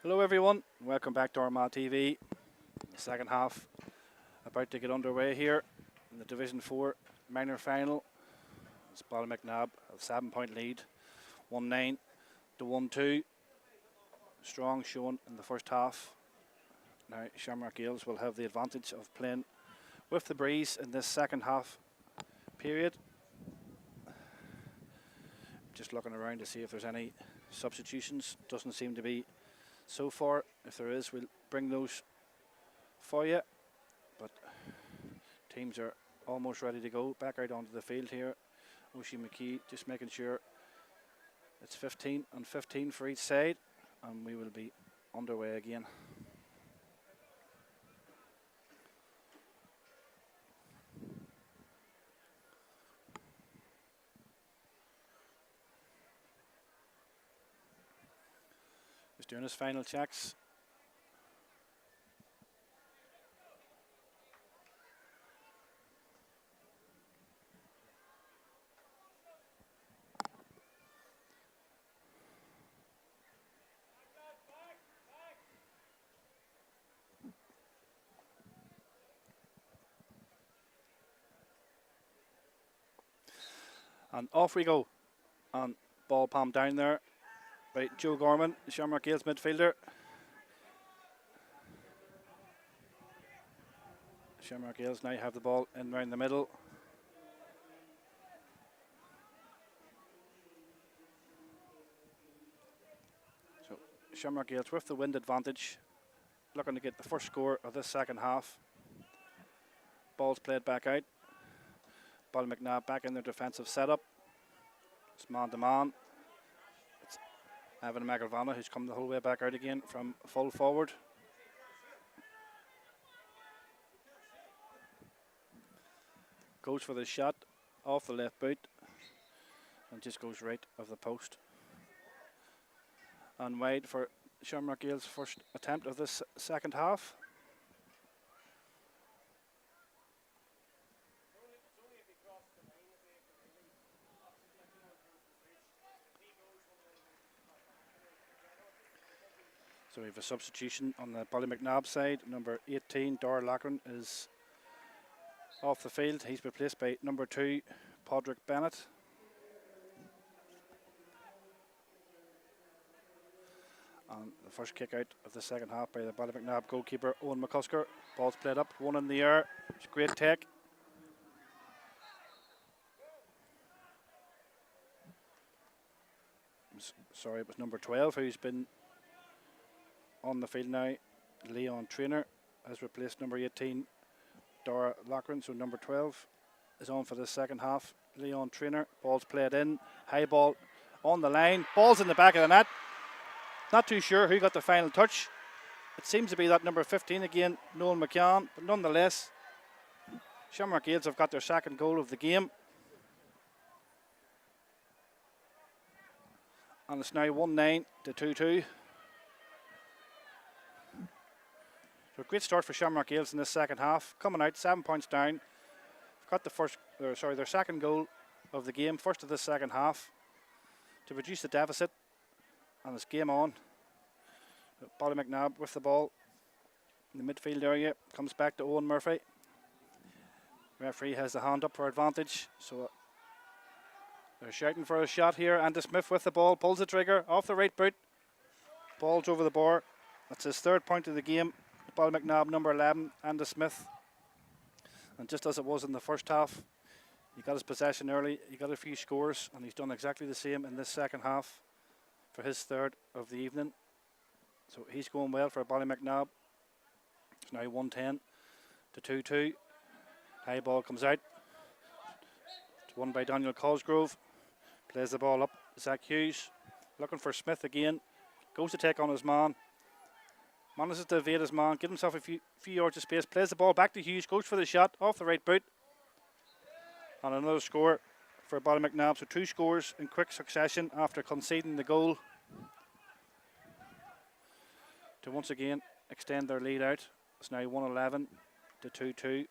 Hello everyone, welcome back to Armagh TV. The second half about to get underway here in the Division 4 minor final. It's Ballymacnab, a 7-point lead, 1-9 to 1-2. Strong showing in the first half. Now Shamrock Gales will have the advantage of playing with the breeze in this second half period. Just looking around to see if there's any substitutions. Doesn't seem to be so far. If there is, we'll bring those for you. But teams are almost ready to go back out onto the field here. Oshie McKee just making sure it's 15 and 15 for each side, and we will be underway again. Just doing his final checks. And off we go. And ball palm down there by Joe Gorman, the Shamrock Gales midfielder. Shamrock Gales now have the ball in round the middle. So Shamrock Gales with the wind advantage, looking to get the first score of this second half. Ball's played back out. Ballymacnab back in their defensive setup. It's man to man. It's Evan McElvanna who's come the whole way back out again from full forward. Goes for the shot off the left boot and just goes right of the post. And wide for Shamrock Gales' first attempt of this second half. So we have a substitution on the Ballymacnab side. Number 18, Dara Loughlin, is off the field. He's replaced by number 2, Podrick Bennett. And the first kick out of the second half by the Ballymacnab goalkeeper, Owen McCusker. Ball's played up, one in the air. It's a great take. Sorry, it was number 12 who's been on the field now. Leon Trainer has replaced number 18, Dara Loughlin. So number 12 is on for the second half. Leon Trainer. Ball's played in. High ball on the line. Ball's in the back of the net. Not too sure who got the final touch. It seems to be that number 15 again, Noel McCann. But nonetheless, Shamrock Gales have got their second goal of the game. And it's now 1-9 to 2-2. So a great start for Shamrock Gales in this second half. Coming out 7 points down. Got the their second goal of the game, first of this second half, to reduce the deficit. And it's game on. Ballymacnab with the ball in the midfield area. Comes back to Owen Murphy. Referee has the hand up for advantage. So they're shouting for a shot here. Andy Smith with the ball. Pulls the trigger off the right boot. Ball's over the bar. That's his third point of the game. Ballymacnab number 11, Andy Smith. And just as it was in the first half, he got his possession early, he got a few scores, and he's done exactly the same in this second half for his third of the evening. So he's going well for Ballymacnab. It's now 1-10 to 2-2. High ball comes out. It's won by Daniel Cosgrove. Plays the ball up. Zach Hughes looking for Smith again. Goes to take on his man. Manages to evade his man, get himself a few yards of space, plays the ball back to Hughes, goes for the shot off the right boot. And another score for Ballymacnab. So 2 scores in quick succession after conceding the goal to once again extend their lead out. It's now 1-11 to 2-2.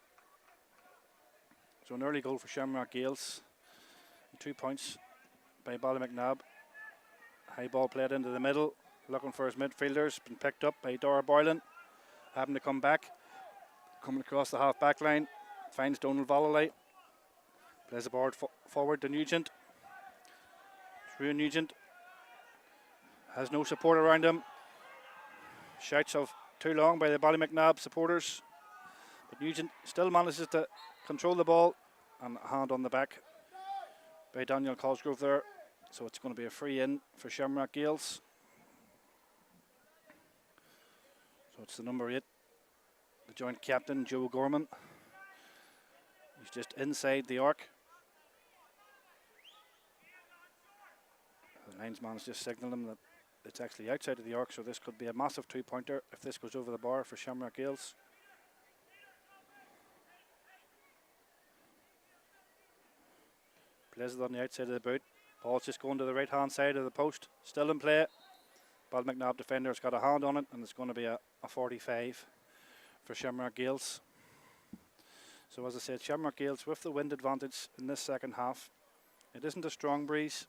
So an early goal for Shamrock Gales. 2 points by Ballymacnab. High ball played into the middle. looking for his midfielders. Been picked up by Dara Boylan. Having to come back. Coming across the half back line. Finds Donald Vallely. Plays the board forward to Nugent. Through Nugent. Has no support around him. Shouts of too long by the Ballymacnab supporters. But Nugent still manages to control the ball. And a hand on the back by Daniel Cosgrove there. So it's going to be a free in for Shamrock Gales. So it's the number 8, the joint captain, Joe Gorman. He's just inside the arc. The linesman is just signalling him that it's actually outside of the arc, so this could be a massive 2-pointer if this goes over the bar for Shamrock Gales. Plays it on the outside of the boot. Ball's just going to the right hand side of the post. Still in play. Ballymacnab defender's got a hand on it, and it's going to be a 45 for Shamrock Gales. So as I said, Shamrock Gales with the wind advantage in this second half. It isn't a strong breeze,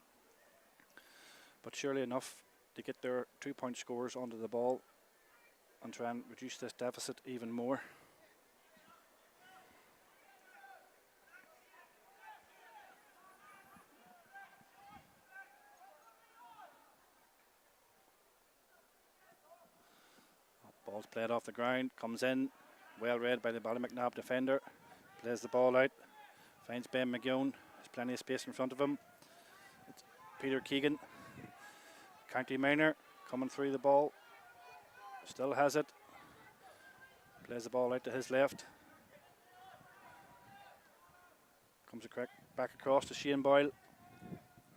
but surely enough to get their 2-point scores onto the ball and try and reduce this deficit even more. Ball's played off the ground, comes in, well read by the Ballymacnab defender, plays the ball out, finds Ben McGeown, there's plenty of space in front of him. It's Peter Keegan, County Minor, coming through the ball, still has it, plays the ball out to his left, comes back across to Shane Boyle,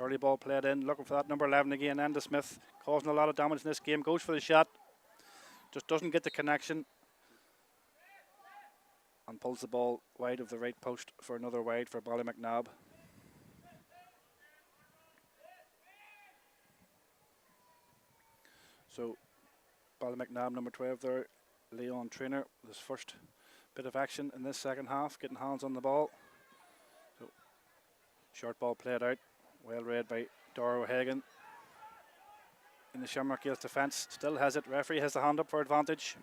early ball played in, looking for that number 11 again, Andy Smith, causing a lot of damage in this game, goes for the shot, just doesn't get the connection and pulls the ball wide of the right post for another wide for Ballymacnab. So Ballymacnab number 12 there, Leon Trainer, with his first bit of action in this second half, getting hands on the ball. So short ball played out, well read by Dara O'Hagan. In the Shamrock Gales defence, still has it. Referee has the hand up for advantage.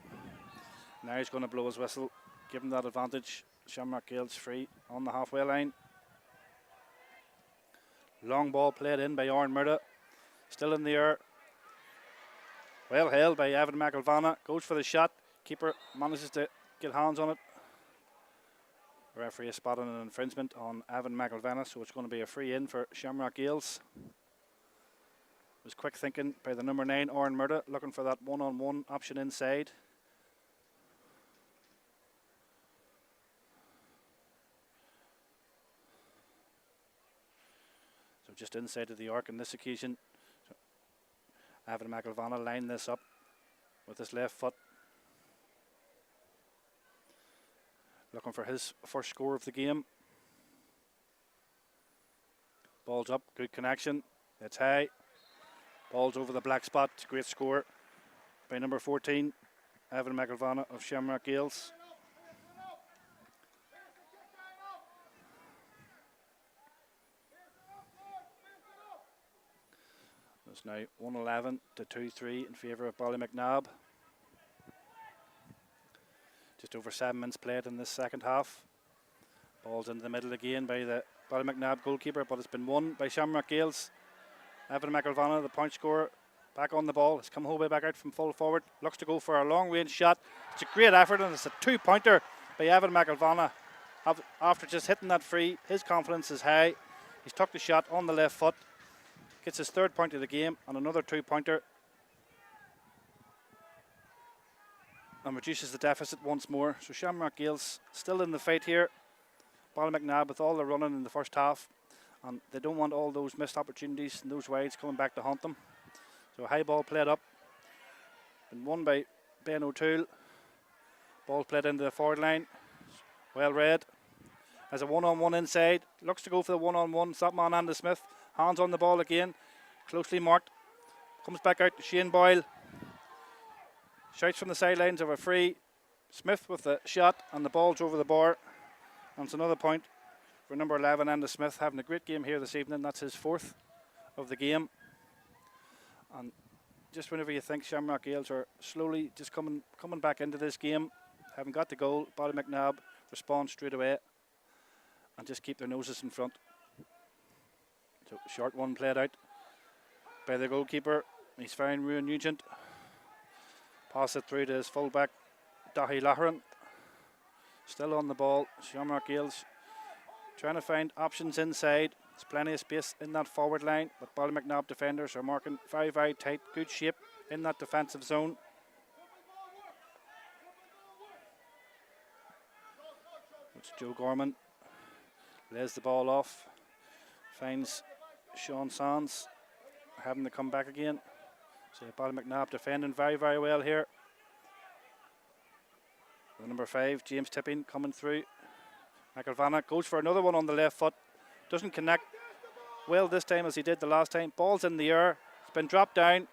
Now he's going to blow his whistle, give him that advantage. Shamrock Gales free on the halfway line. Long ball played in by Aaron Murda, still in the air. Well held by Evan McElvanna, goes for the shot. Keeper manages to get hands on it. The referee has spotted an infringement on Evan McElvanna, so it's going to be a free in for Shamrock Gales. It was quick thinking by the number 9, Aaron Murda, looking for that one-on-one option inside. So just inside of the arc on this occasion. So Evan McElvanna lined this up with his left foot. Looking for his first score of the game. Ball's up, good connection. It's high. Ball's over the black spot. Great score by number 14, Evan McElvanna of Shamrock Gales. It's now 111 to 2-3 in favour of Ballymacnab. Just over 7 minutes played in this second half. Ball's in the middle again by the Ballymacnab goalkeeper, but it's been won by Shamrock Gales. Evan McElvanna, the point scorer, back on the ball. Has come Hobey back out from full forward. Looks to go for a long range shot. It's a great effort, and it's a 2-pointer by Evan McElvanna. After just hitting that free, his confidence is high. He's took the shot on the left foot. Gets his 3rd point of the game and another 2-pointer. And reduces the deficit once more. So Shamrock Gales still in the fight here. Ballymacnab with all the running in the first half. And they don't want all those missed opportunities and those wides coming back to haunt them. So high ball played up. Been won by Ben O'Toole. Ball played into the forward line. Well read. Has a one-on-one inside. Looks to go for the one-on-one. Stop man Andy Smith. Hands on the ball again. Closely marked. Comes back out to Shane Boyle. Shouts from the sidelines of a free. Smith with the shot, and the ball's over the bar. And it's another point for number 11, Andy Smith, having a great game here this evening. That's his 4th of the game. And just whenever you think Shamrock Gales are slowly just coming back into this game, haven't got the goal, Ballymacnab respond straight away and just keep their noses in front. So short one played out by the goalkeeper. He's found Ruan Nugent. Pass it through to his fullback, Dahi Laharan. Still on the ball. Shamrock Gales trying to find options inside. There's plenty of space in that forward line, but Ballymacnab defenders are marking very, very tight, good shape in that defensive zone. It's Joe Gorman. Lays the ball off. Finds Sean Sands. Having to come back again. So Ballymacnab defending very, very well here. The number 5, James Tipping, coming through. McElvanna goes for another one on the left foot. Doesn't connect well this time as he did the last time. Ball's in the air. It's been dropped down.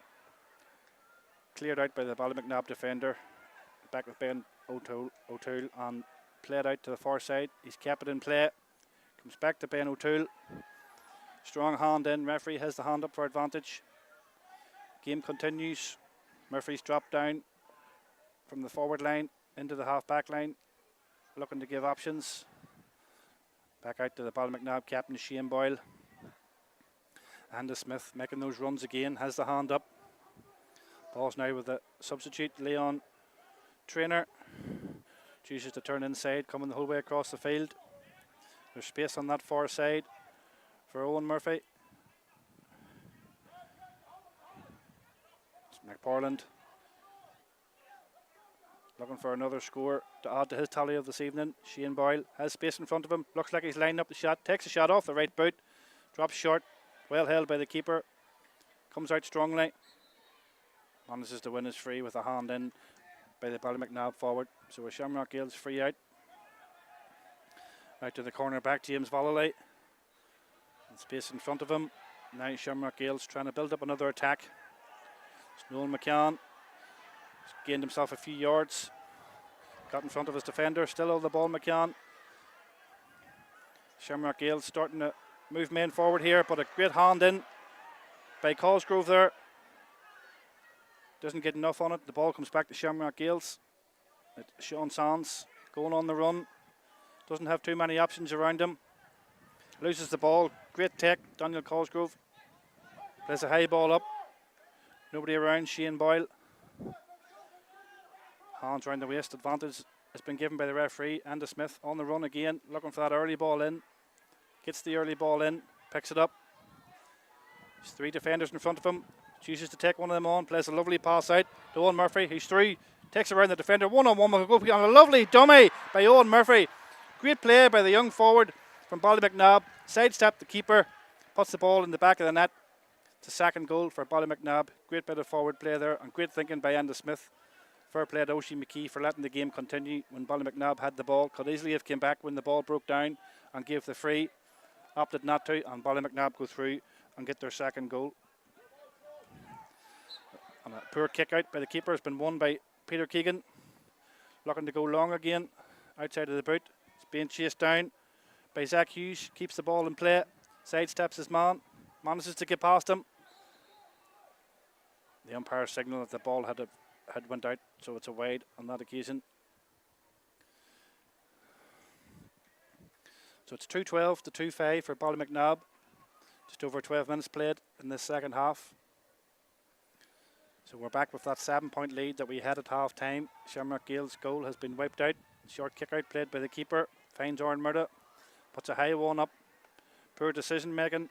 Cleared out by the Ballymacnab defender. Back with Ben O'Toole and played out to the far side. He's kept it in play. Comes back to Ben O'Toole. Strong hand in. Referee has the hand up for advantage. Game continues. Murphy's dropped down from the forward line into the half-back line, looking to give options. Back out to the Ballymacnab captain, Shane Boyle. Andy Smith making those runs again, has the hand up. Ball's now with the substitute, Leon Trainer. Chooses to turn inside, coming the whole way across the field. There's space on that far side for Owen Murphy. It's McParland looking for another score to add to his tally of this evening. Shane Boyle has space in front of him. Looks like he's lining up the shot. Takes a shot off the right boot. Drops short. Well held by the keeper. Comes out strongly. Manages to win his free with a hand in by the Ballymacnab forward. So a Shamrock Gales free out. Out to the corner back, James Vallely. Space in front of him. Now Shamrock Gales trying to build up another attack. It's Noel McCann. He's gained himself a few yards. Got in front of his defender. Still on the ball, McCann. Shamrock Gales starting to move men forward here, but a great hand in by Cosgrove there. Doesn't get enough on it. The ball comes back to Shamrock Gales. It's Sean Sands going on the run. Doesn't have too many options around him. Loses the ball. Great take, Daniel Cosgrove. Plays a high ball up. Nobody around, Shane Boyle. Hands round the waist. Advantage has been given by the referee. Andy Smith on the run again, looking for that early ball in. Gets the early ball in, picks it up. There's 3 defenders in front of him. Chooses to take one of them on. Plays a lovely pass out to Owen Murphy. He's 3. Takes around the defender. One-on-one. On a lovely dummy by Owen Murphy. Great play by the young forward from Ballymacnab. Sidestep the keeper. Puts the ball in the back of the net. It's a second goal for Ballymacnab. Great bit of forward play there and great thinking by Andy Smith. Fair play to Oisin McKee for letting the game continue when Ballymacnab had the ball. Could easily have came back when the ball broke down and gave the free. Opted not to, and Ballymacnab go through and get their second goal. And a poor kick out by the keeper has been won by Peter Keegan. Looking to go long again outside of the boot. It's being chased down by Zach Hughes. Keeps the ball in play. Sidesteps his man. Manages to get past him. The umpire signaled that the ball had went out, so it's a wide on that occasion. So it's 2-12 to 2-5 for Ballymacnab. Just over 12 minutes played in this second half. So we're back with that 7-point lead that we had at half time. Shamrock Gales' goal has been wiped out. Short kick out played by the keeper. Finds Oren Murda. Puts a high one up. Poor decision making.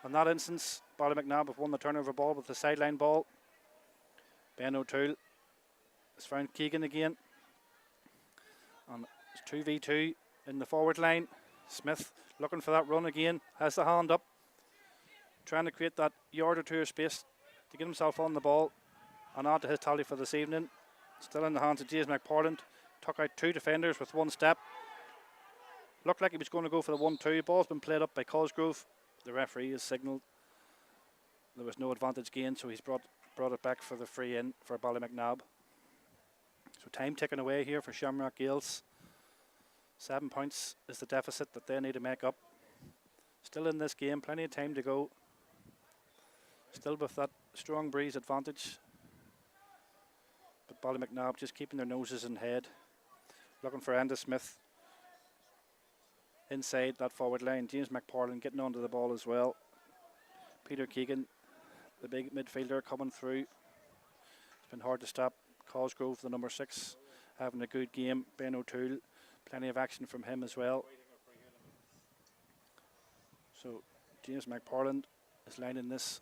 In that instance, Ballymacnab have won the turnover ball with the sideline ball. Ben O'Toole has found Keegan again. And it's 2v2 in the forward line. Smith looking for that run again. Has the hand up. Trying to create that yard or 2 of space to get himself on the ball and add to his tally for this evening. Still in the hands of James McParland. Took out 2 defenders with 1 step. Looked like he was going to go for the 1-2. Ball's been played up by Cosgrove. The referee has signalled there was no advantage gained, so he's brought it back for the free in for Ballymacnab. So time taken away here for Shamrock Gales. 7 points is the deficit that they need to make up. Still in this game, plenty of time to go. Still with that strong breeze advantage. But Ballymacnabb just keeping their noses in head. Looking for Enda Smith inside that forward line. James McParland getting onto the ball as well. Peter Keegan, the big midfielder, coming through. It's been hard to stop. Cosgrove, the number 6, having a good game. Ben O'Toole, plenty of action from him as well. So James McParland is lining this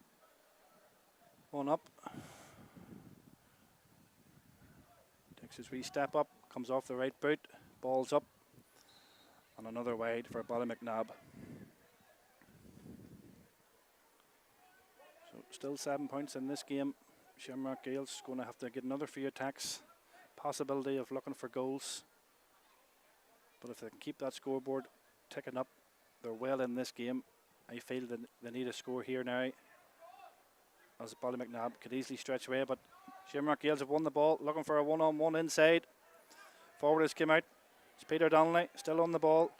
one up. Takes his wee step up, comes off the right boot, ball's up, and another wide for Ballymacnabb. So still 7 points in this game. Shamrock Gales going to have to get another few attacks. Possibility of looking for goals. But if they can keep that scoreboard ticking up, they're well in this game. I feel that they need a score here now, as Ballymacnabb could easily stretch away. But Shamrock Gales have won the ball, looking for a one-on-one inside. Forward has come out. It's Peter Donnelly still on the ball,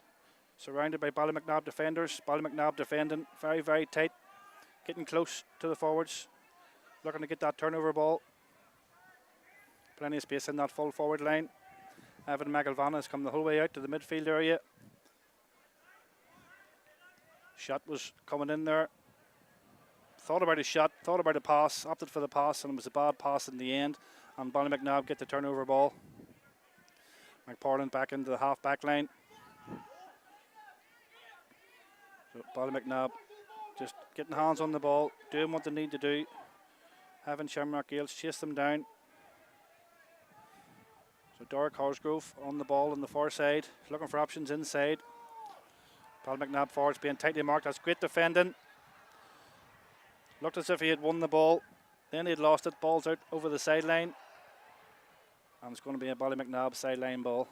surrounded by Ballymacnabb defenders. Ballymacnabb defending very, very tight, getting close to the forwards, looking to get that turnover ball. Plenty of space in that full forward line. Evan McElvanna has come the whole way out to the midfield area. Shot was coming in there. Thought about a shot, thought about a pass, opted for the pass, and it was a bad pass in the end. And Ballymacnabb get the turnover ball. McParland back into the half back line. So Ballymacnabb just getting hands on the ball, doing what they need to do. Having Shamrock Gales chase them down. So Dara Cosgrove on the ball on the far side, looking for options inside. Ballymacnabb forwards being tightly marked. That's great defending. Looked as if he had won the ball, then he'd lost it. Ball's out over the sideline, and it's going to be a Ballymacnabb sideline ball.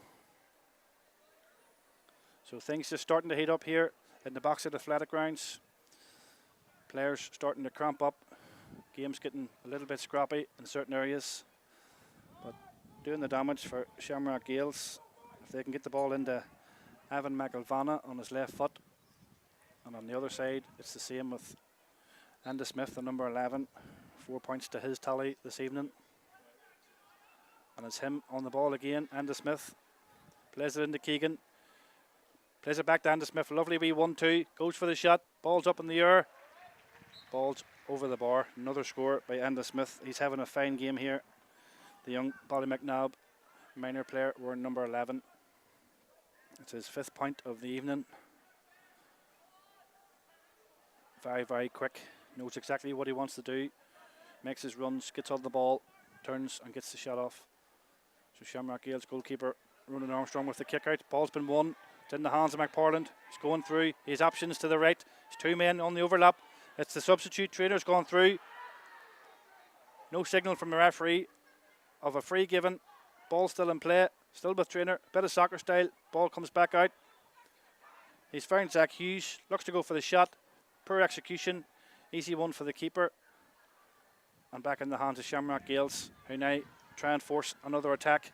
So things just starting to heat up here in the box of the Athletic Grounds. Players starting to cramp up. Game's getting a little bit scrappy in certain areas, but doing the damage for Shamrock Gales. If they can get the ball into Evan McElvanna on his left foot, and on the other side it's the same with Enda Smith, the number 11. 4 points to his tally this evening. And it's him on the ball again. Enda Smith plays it into Keegan. Plays it back to Enda Smith. Lovely wee 1-2. Goes for the shot. Ball's up in the air. Ball's over the bar. Another score by Enda Smith. He's having a fine game here. The young Ballymacnabb minor player wearing number 11. It's his 5th point of the evening. Very, very quick. Knows exactly what he wants to do. Makes his runs, gets on the ball, turns and gets the shot off. So Shamrock Gales goalkeeper Ronan Armstrong with the kick out. Ball's been won. It's in the hands of McParland. He's going through. He has options to the right. There's 2 men on the overlap. It's the substitute trainers going through. No signal from the referee of a free given. Ball still in play. Still with trainer. Bit of soccer style. Ball comes back out. He's found Zach Hughes. Looks to go for the shot. Poor execution. Easy one for the keeper. And back in the hands of Shamrock Gales, who now try and force another attack.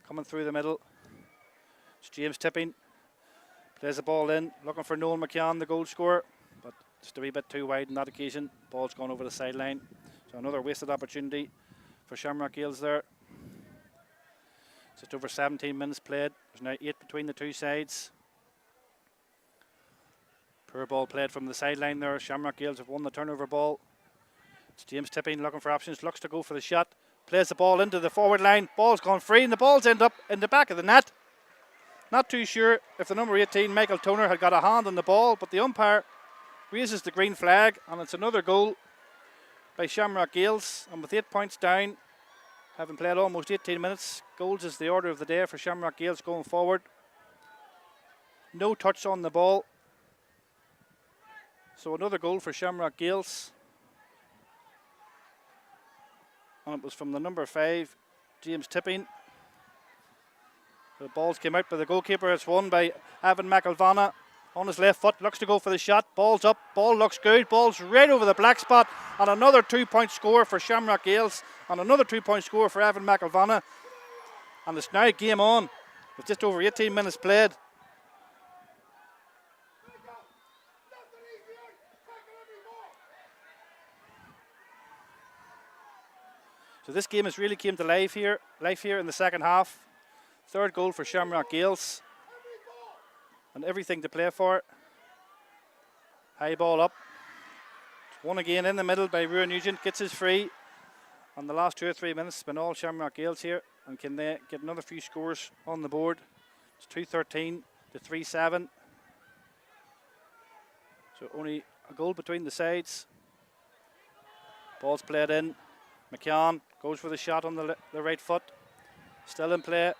Coming through the middle. It's James Tipping. Plays the ball in. Looking for Noel McCann, the goal scorer. But just a wee bit too wide on that occasion. Ball's gone over the sideline. So another wasted opportunity for Shamrock Gales there. Just over 17 minutes played. There's now 8 between the two sides. Poor ball played from the sideline there. Shamrock Gales have won the turnover ball. It's James Tipping looking for options. Looks to go for the shot. Plays the ball into the forward line. Ball's gone free and the ball's end up in the back of the net. Not too sure if the number 18, Michael Toner, had got a hand on the ball, but the umpire raises the green flag and it's another goal by Shamrock Gales. And with 8 points down, having played almost 18 minutes, goals is the order of the day for Shamrock Gales going forward. No touch on the ball. So another goal for Shamrock Gales. And it was from the number 5, James Tipping. The balls came out by the goalkeeper. It's won by Evan McElvanna on his left foot. Looks to go for the shot. Ball's up. Ball looks good. Ball's right over the black spot. And another 2-point score for Shamrock Gales. And another 2-point score for Evan McElvanna. And it's now game on with just over 18 minutes played. So this game has really came to life here in the second half. Third goal for Shamrock Gales. And everything to play for. High ball up. One again in the middle by Ruan Nugent. Gets his free. On the last 2 or 3 minutes, it's been all Shamrock Gales here. And can they get another few scores on the board? It's 2-13 to 3-7. So only a goal between the sides. Ball's played in. McCann goes for the shot on the right foot. Still in play.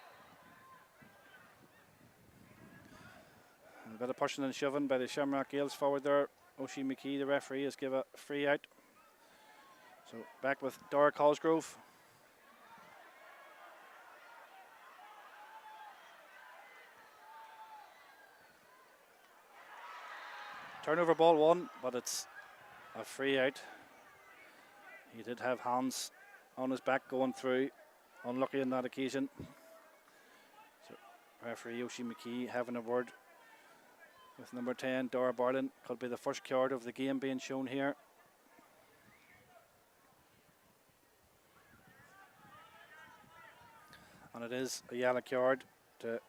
A bit of pushing and shoving by the Shamrock Gales forward there. Oisin McKee, the referee, has given a free out. So back with Dara Cosgrove. Turnover ball 1, but it's a free out. He did have hands on his back going through. Unlucky on that occasion. So referee Oisin McKee having a word with number 10, Dara Barlin. Could be the first card of the game being shown here. And it is a yellow card to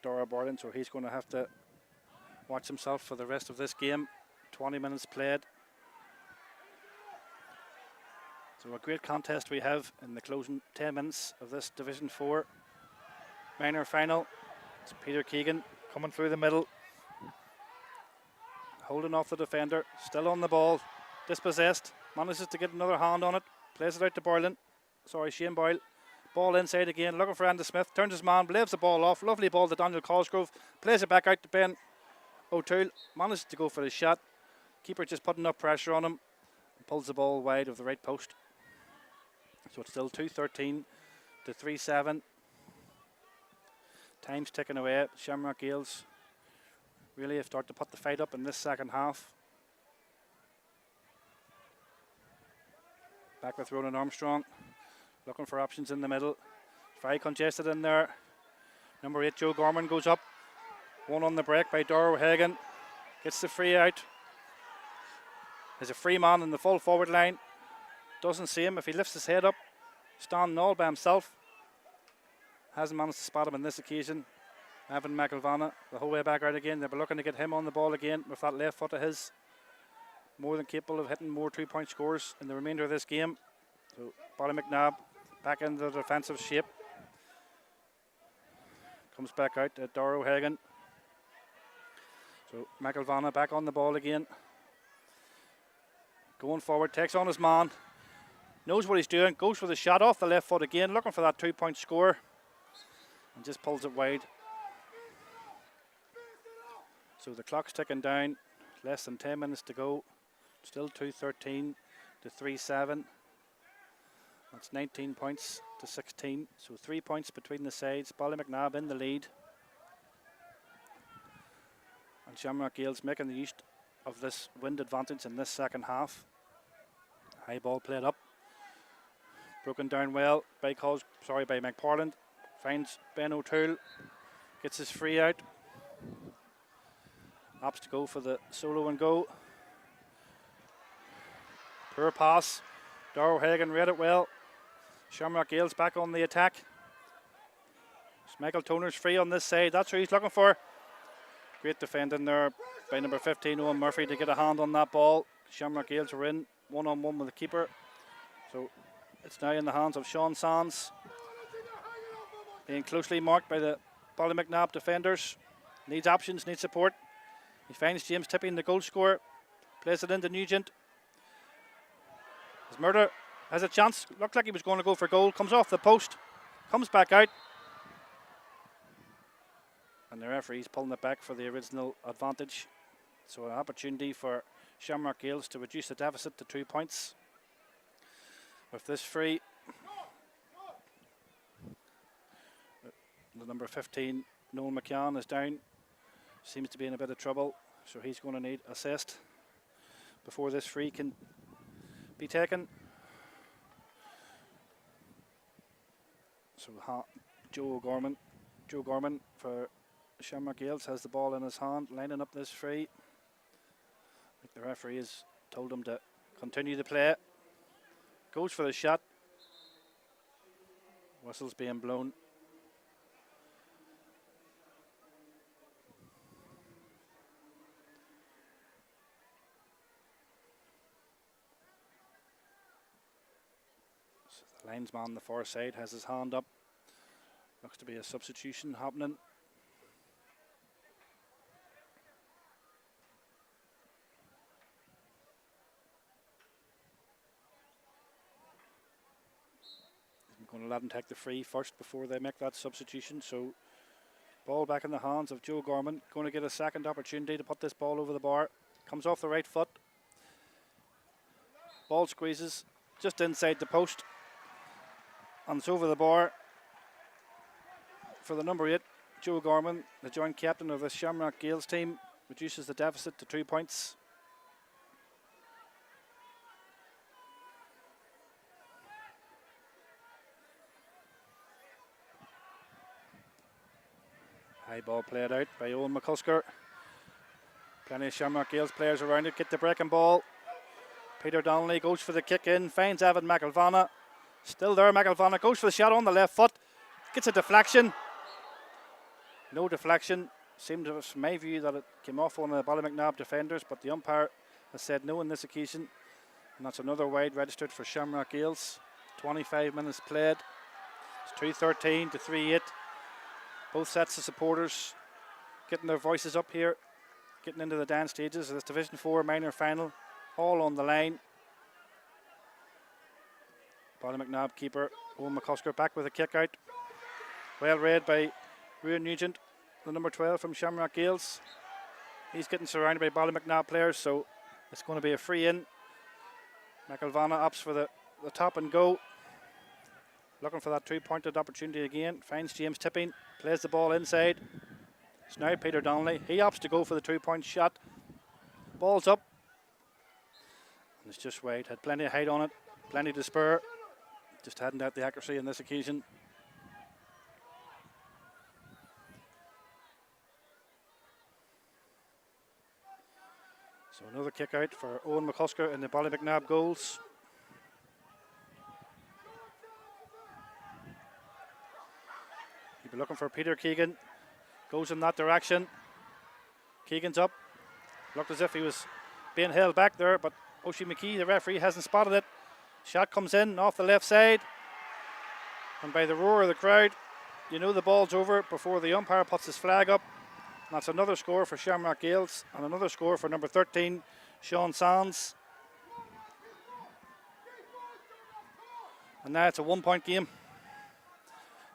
Dara Barlin, so he's going to have to watch himself for the rest of this game. 20 minutes played. So a great contest we have in the closing 10 minutes of this Division 4 minor final. It's Peter Keegan coming through the middle. Holding off the defender, still on the ball, dispossessed, manages to get another hand on it, plays it out to Shane Boyle. Ball inside again, looking for Andy Smith, turns his man, leaves the ball off, lovely ball to Daniel Cosgrove, plays it back out to Ben O'Toole, manages to go for the shot. Keeper just putting up pressure on him, pulls the ball wide of the right post. So it's still 2-13 to 3-7. Time's ticking away. Shamrock Gales really have started to put the fight up in this second half. Back with Ronan Armstrong, looking for options in the middle. Very congested in there. Number 8, Joe Gorman, goes up. One on the break by Dara O'Hagan. Gets the free out. There's a free man in the full forward line. Doesn't see him. If he lifts his head up, standing all by himself. Hasn't managed to spot him on this occasion. Evan McElvanna, the whole way back out again. They were looking to get him on the ball again with that left foot of his. More than capable of hitting more 2-point scores in the remainder of this game. So Ballymacnab back into the defensive shape. Comes back out to Dara O'Hagan. So McElvanna back on the ball again. Going forward, takes on his man. Knows what he's doing, goes for the shot off the left foot again, looking for that 2-point score. And just pulls it wide. So the clock's ticking down, less than 10 minutes to go. Still 2-13 to 3-7. That's 19 points to 16. So 3 points between the sides. Ballymacnab in the lead. And Shamrock Gales making the use of this wind advantage in this second half. High ball played up. Broken down well by McParland. Finds Ben O'Toole. Gets his free out. Opts to go for the solo and go. Poor pass. Dara O'Hagan read it well. Shamrock Gales back on the attack. Michael Toner's free on this side. That's who he's looking for. Great defending there by number 15, Owen Murphy, to get a hand on that ball. Shamrock Gales are in one-on-one with the keeper. So it's now in the hands of Sean Sands. Being closely marked by the Ballymacnab defenders. Needs options, needs support. He finds James Tipping, the goal scorer. Plays it into Nugent. His Murder has a chance. Looked like he was going to go for goal. Comes off the post. Comes back out. And the referee's pulling it back for the original advantage. So an opportunity for Shamrock Gales to reduce the deficit to 2 points. With this free, the number 15, Noel McCann, is down. Seems to be in a bit of trouble, so he's going to need assist before this free can be taken. So Joe Gorman for Shamrock Gales has the ball in his hand, lining up this free. I think the referee has told him to continue the play. Goes for the shot. Whistles being blown. So the linesman on the far side has his hand up. Looks to be a substitution happening. I'm going to let him take the free first before they make that substitution. So ball back in the hands of Joe Gorman. Going to get a second opportunity to put this ball over the bar. Comes off the right foot. Ball squeezes just inside the post. And it's over the bar for the number 8, Joe Gorman, the joint captain of the Shamrock Gales team. Reduces the deficit to 2 points. High ball played out by Owen McCusker. Plenty of Shamrock Gales players around it. Get the breaking ball. Peter Donnelly goes for the kick in. Finds Evan McElvanna. Still there, McElvanna goes for the shot on the left foot. Gets a deflection. No deflection. Seemed to, from my view, that it came off one of the Ballymacnab defenders, but the umpire has said no on this occasion. And that's another wide registered for Shamrock Gales. 25 minutes played. It's 2-13 to 3-8. Both sets of supporters getting their voices up here, getting into the dance stages of this Division 4 minor final, all on the line. Ballymacnab keeper Owen McCusker back with a kick out. Well read by Ruan Nugent, the number 12 from Shamrock Gales. He's getting surrounded by Ballymacnab players, so it's going to be a free in. McElvanna opts for the top and go. Looking for that two-pointed opportunity again. Finds James Tipping. Plays the ball inside. It's now Peter Donnelly. He opts to go for the 2-point shot. Ball's up. And it's just wide. Had plenty of height on it. Plenty to spur. Just hadn't had the accuracy on this occasion. So another kick out for Owen McCusker in the Ballymacnab goals. He'll be looking for Peter Keegan. Goes in that direction. Keegan's up. Looked as if he was being held back there, but Oisin McKee, the referee, hasn't spotted it. Shot comes in off the left side. And by the roar of the crowd, you know the ball's over before the umpire puts his flag up. And that's another score for Shamrock Gales and another score for number 13, Sean Sands. And now it's a 1-point game.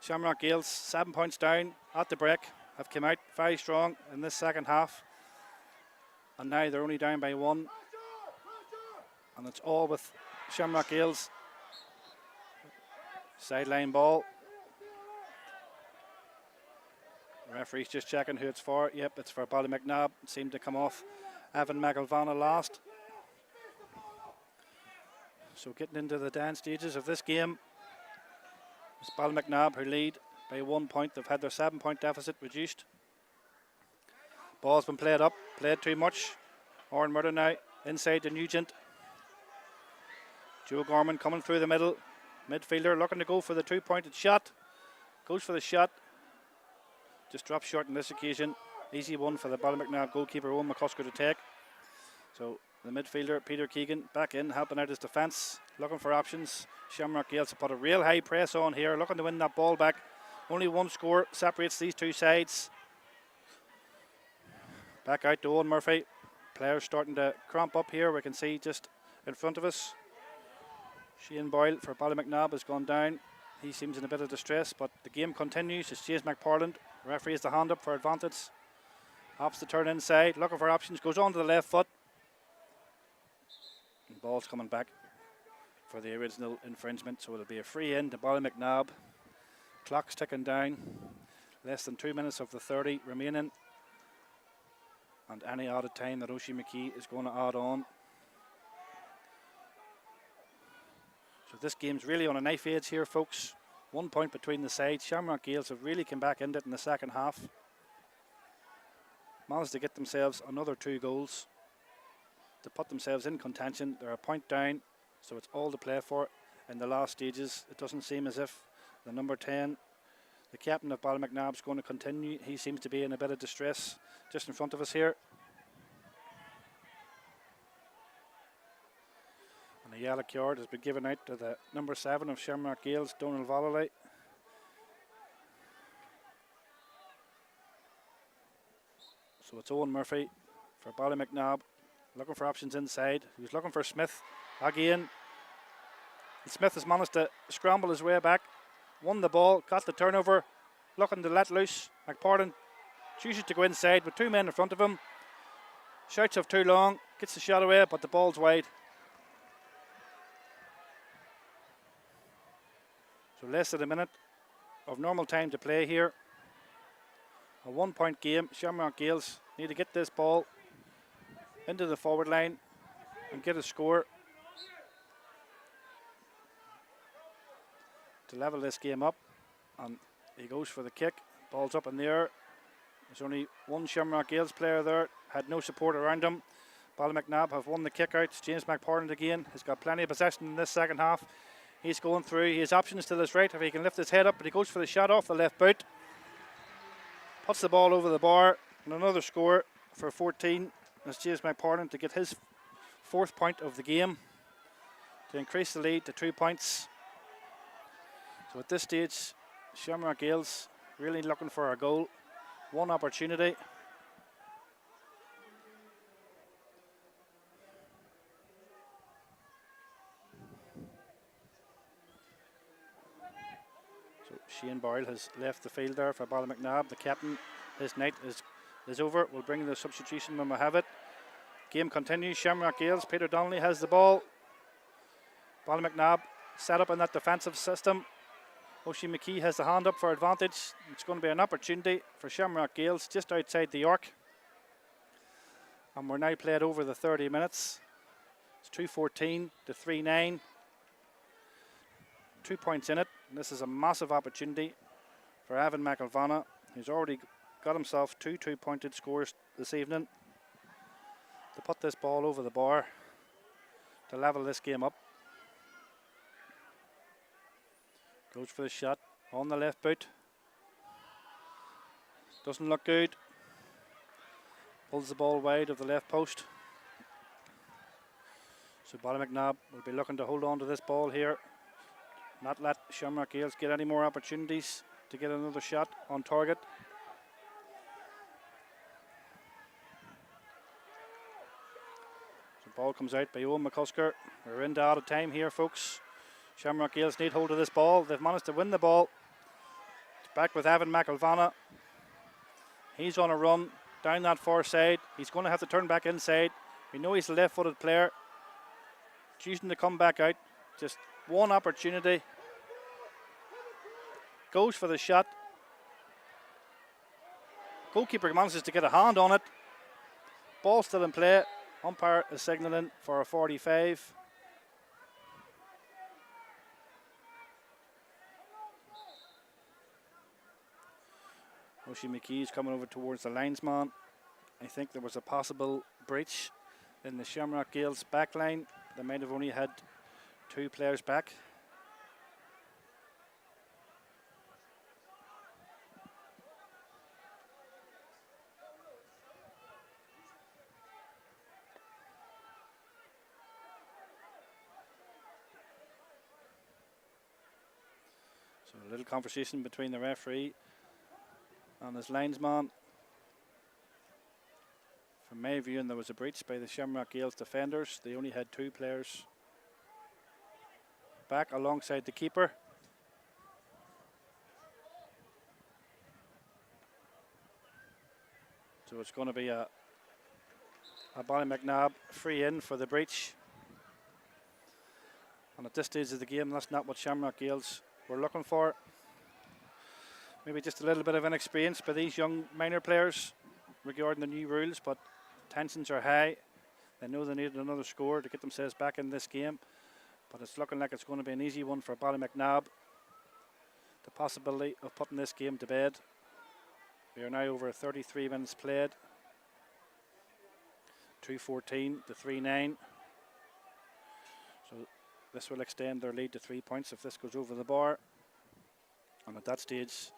Shamrock Gales 7 points down at the break, have come out very strong in this second half. And now they're only down by 1. And it's all with Shamrock Gales. Sideline ball. The referee's just checking who it's for. Yep, it's for Ballymacnab. It seemed to come off Evan McElvanna last. So getting into the dance stages of this game. It's Ballymacnab who lead by 1 point. They've had their 7-point deficit reduced. Ball's been played up, played too much. Oran Murder now inside to Nugent. Joe Gorman coming through the middle. Midfielder looking to go for the 2-pointed shot. Goes for the shot. Just drops short on this occasion. Easy one for the Ballymacnab goalkeeper Owen McCusker to take. So the midfielder Peter Keegan back in, helping out his defence, looking for options. Shamrock Gales have put a real high press on here, looking to win that ball back. Only one score separates these two sides. Back out to Owen Murphy. Players starting to cramp up here. We can see just in front of us, Shane Boyle for Ballymacnab has gone down. He seems in a bit of distress, but the game continues. It's James McParland. Referee has the hand up for advantage. Opts to turn inside, looking for options, goes on to the left foot. And ball's coming back for the original infringement, so it'll be a free in to Ballymacnab. Clock's ticking down. Less than 2 minutes of the 30 remaining. And any added time that Oisin McKee is going to add on. So this game's really on a knife edge here, folks. 1 point between the sides. Shamrock Gales have really come back into it in the second half. Managed to get themselves another 2 goals to put themselves in contention. They're a point down, so it's all to play for in the last stages. It doesn't seem as if The number 10, the captain of Ballymacnab, is going to continue. He seems to be in a bit of distress just in front of us here. And a yellow card has been given out to the number 7 of Shamrock Gales, Donald Vallely. So it's Owen Murphy for Ballymacnab, looking for options inside. He was looking for Smith again. And Smith has managed to scramble his way back, won the ball, got the turnover, looking to let loose. McPartlin chooses to go inside with 2 men in front of him. Shouts of too long, gets the shot away, but the ball's wide. So less than a minute of normal time to play here. A 1-point game. Shamrock Gales need to get this ball into the forward line and get a score to level this game up. And he goes for the kick. Ball's up in the air. There's only one Shamrock Gales player there. Had no support around him. Ballymacnab have won the kick out. James McPartlin again has got plenty of possession in this second half. He's going through. He has options to his right if he can lift his head up, but he goes for the shot off the left boot. Puts the ball over the bar, and another score for 14. That's James McPartlin to get his 4th point of the game to increase the lead to 2 points. So at this stage, Shamrock Gales really looking for a goal. One opportunity. So Shane Boyle has left the field there for Ballymacnab. The captain, his night is over. We'll bring the substitution when we have it. Game continues. Shamrock Gales. Peter Donnelly has the ball. Ballymacnab set up in that defensive system. Oisin McKee has the hand up for advantage. It's going to be an opportunity for Shamrock Gales just outside the York. And we're now played over the 30 minutes. It's 2:14 to 3-9. 2 points in it. And this is a massive opportunity for Evan McElvanna, who's already got himself 2 2-pointed scores this evening, to put this ball over the bar to level this game up. Goes for the shot on the left boot. Doesn't look good. Pulls the ball wide of the left post. So Ballymacnab will be looking to hold on to this ball here. Not let Shamrock Gales get any more opportunities to get another shot on target. So ball comes out by Owen McCusker. We're into out of time here, folks. Shamrock Gales need hold of this ball. They've managed to win the ball. It's back with Evan McElvanna. He's on a run down that far side. He's going to have to turn back inside. We know he's a left-footed player. Choosing to come back out. Just one opportunity. Goes for the shot. Goalkeeper manages to get a hand on it. Ball still in play. Umpire is signalling for a 45. Oisin McKee is coming over towards the linesman. I think there was a possible breach in the Shamrock Gales back line. They might have only had 2 players back. So a little conversation between the referee and his linesman. From my view, there was a breach by the Shamrock Gales defenders. They only had 2 players back alongside the keeper. So it's going to be a Ballymacnab free in for the breach. And at this stage of the game, that's not what Shamrock Gales were looking for. Maybe just a little bit of inexperience by these young minor players regarding the new rules, but tensions are high. They know they need another score to get themselves back in this game, but it's looking like it's going to be an easy one for Ballymacnab. The possibility of putting this game to bed. We are now over 33 minutes played. 2:14 to 3-9. So this will extend their lead to 3 points if this goes over the bar. And at that stage,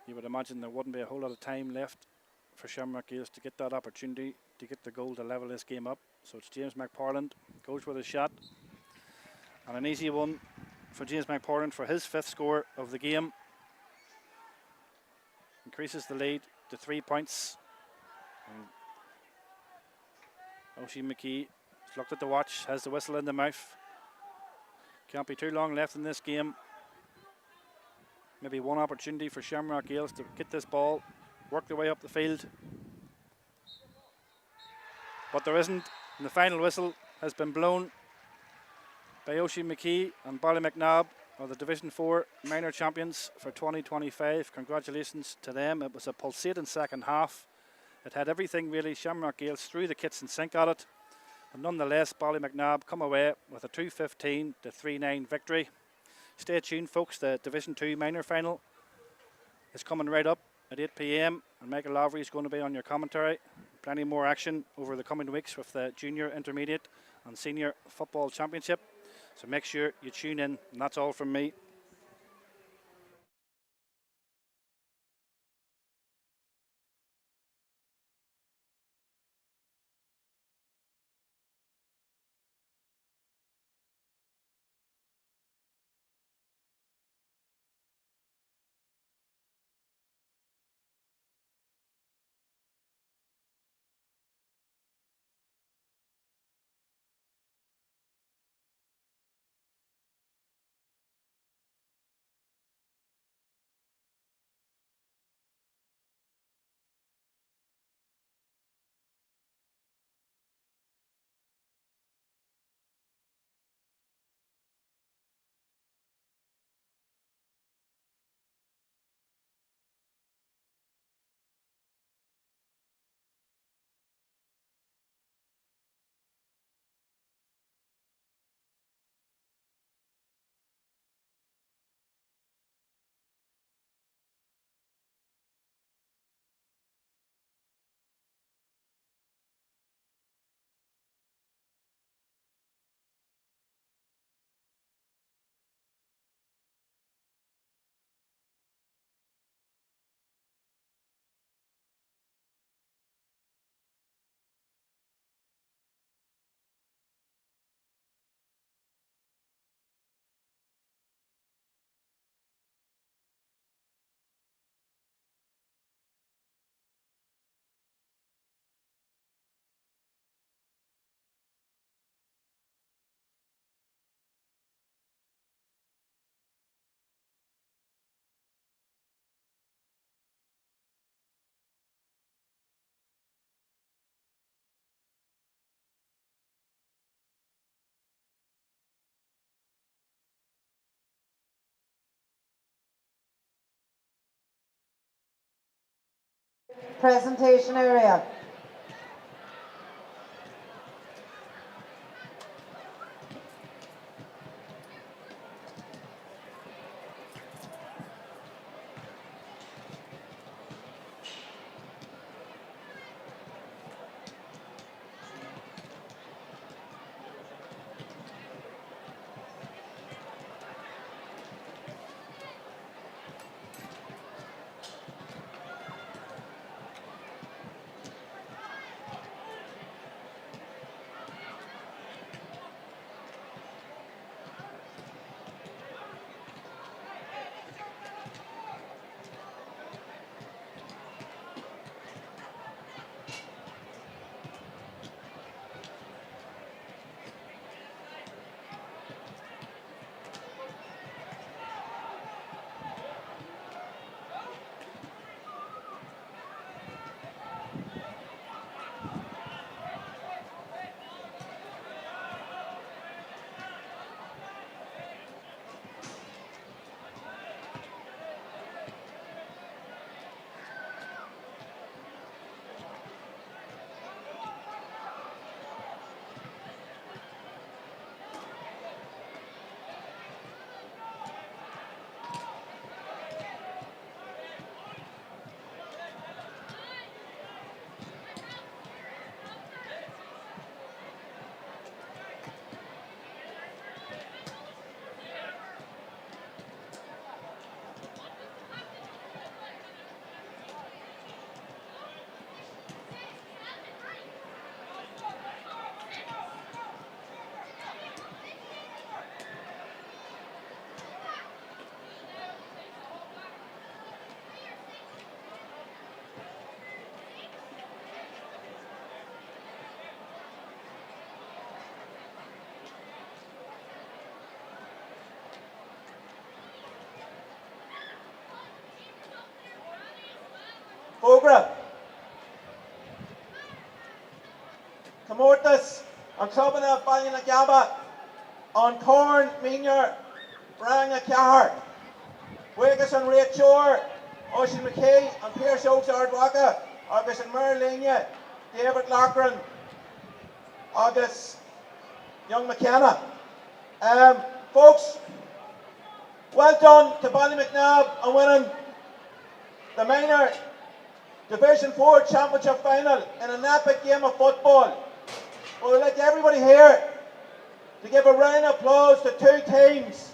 you would imagine there wouldn't be a whole lot of time left for Shamrock Gales to get that opportunity to get the goal to level this game up. So it's James McParland goes with a shot, and an easy one for James McParland for his 5th score of the game. Increases the lead to 3 points. And Oisin McKee has looked at the watch, has the whistle in the mouth. Can't be too long left in this game. Maybe one opportunity for Shamrock Gales to get this ball, work their way up the field. But there isn't, and the final whistle has been blown by Oisin McKee, and Ballymacnabb are the Division 4 minor champions for 2025. Congratulations to them. It was a pulsating second half. It had everything really. Shamrock Gales threw the kitchen sink at it. And nonetheless, Ballymacnabb come away with a 2-15 to 3-9 victory. Stay tuned, folks. The Division 2 minor final is coming right up at 8 p.m. and Michael Lavery is going to be on your commentary. Plenty more action over the coming weeks with the Junior, Intermediate and Senior Football Championship. So make sure you tune in, and that's all from me. Presentation area. Ogra. Comortas an Clubana Ballinagaba an Corn Minior Branga Cahar. Wiggis an Rachor Ocean McKay and Pierce Oaks Ardwaka August and Merlinia David Lochran August Young McKenna. Folks, well done to Ballymacnabb on winning the minor Division 4 Championship final in an epic game of football. But we'd like everybody here to give a round of applause to two teams.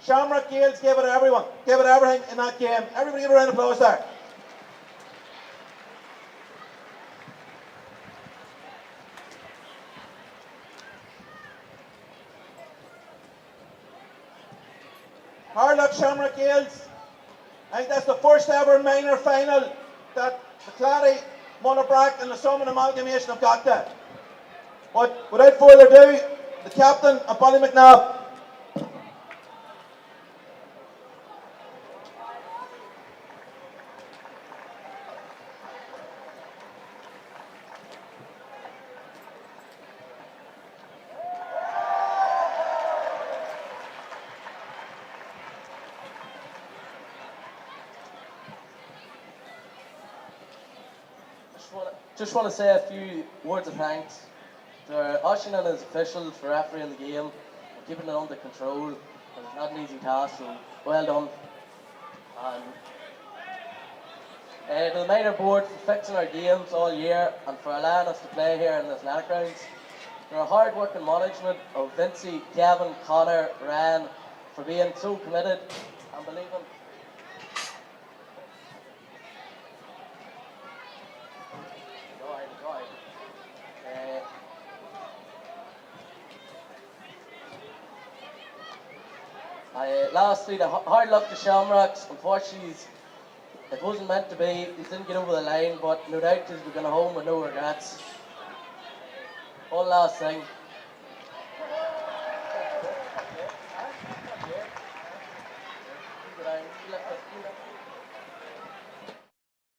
Shamrock Gales gave it everything in that game. Everybody give a round of applause there. Hard luck, Shamrock Gales. I think that's the first ever minor final that the Clary, Mullabrack and the Summon Amalgamation have got to. But without further ado, the captain of Ballymacnabb. Just want to say a few words of thanks to Oisín and his officials for refereeing the game and keeping it under control. It's not an easy task, so well done. And to the minor board for fixing our games all year and for allowing us to play here in the athletic grounds. To our hard working management of Vincey, Kevin, Connor, Ryan for being so committed and believing. Lastly, the hard luck to Shamrocks. Unfortunately, it wasn't meant to be. He didn't get over the line, but no doubt we're going home with no regrets. One last thing.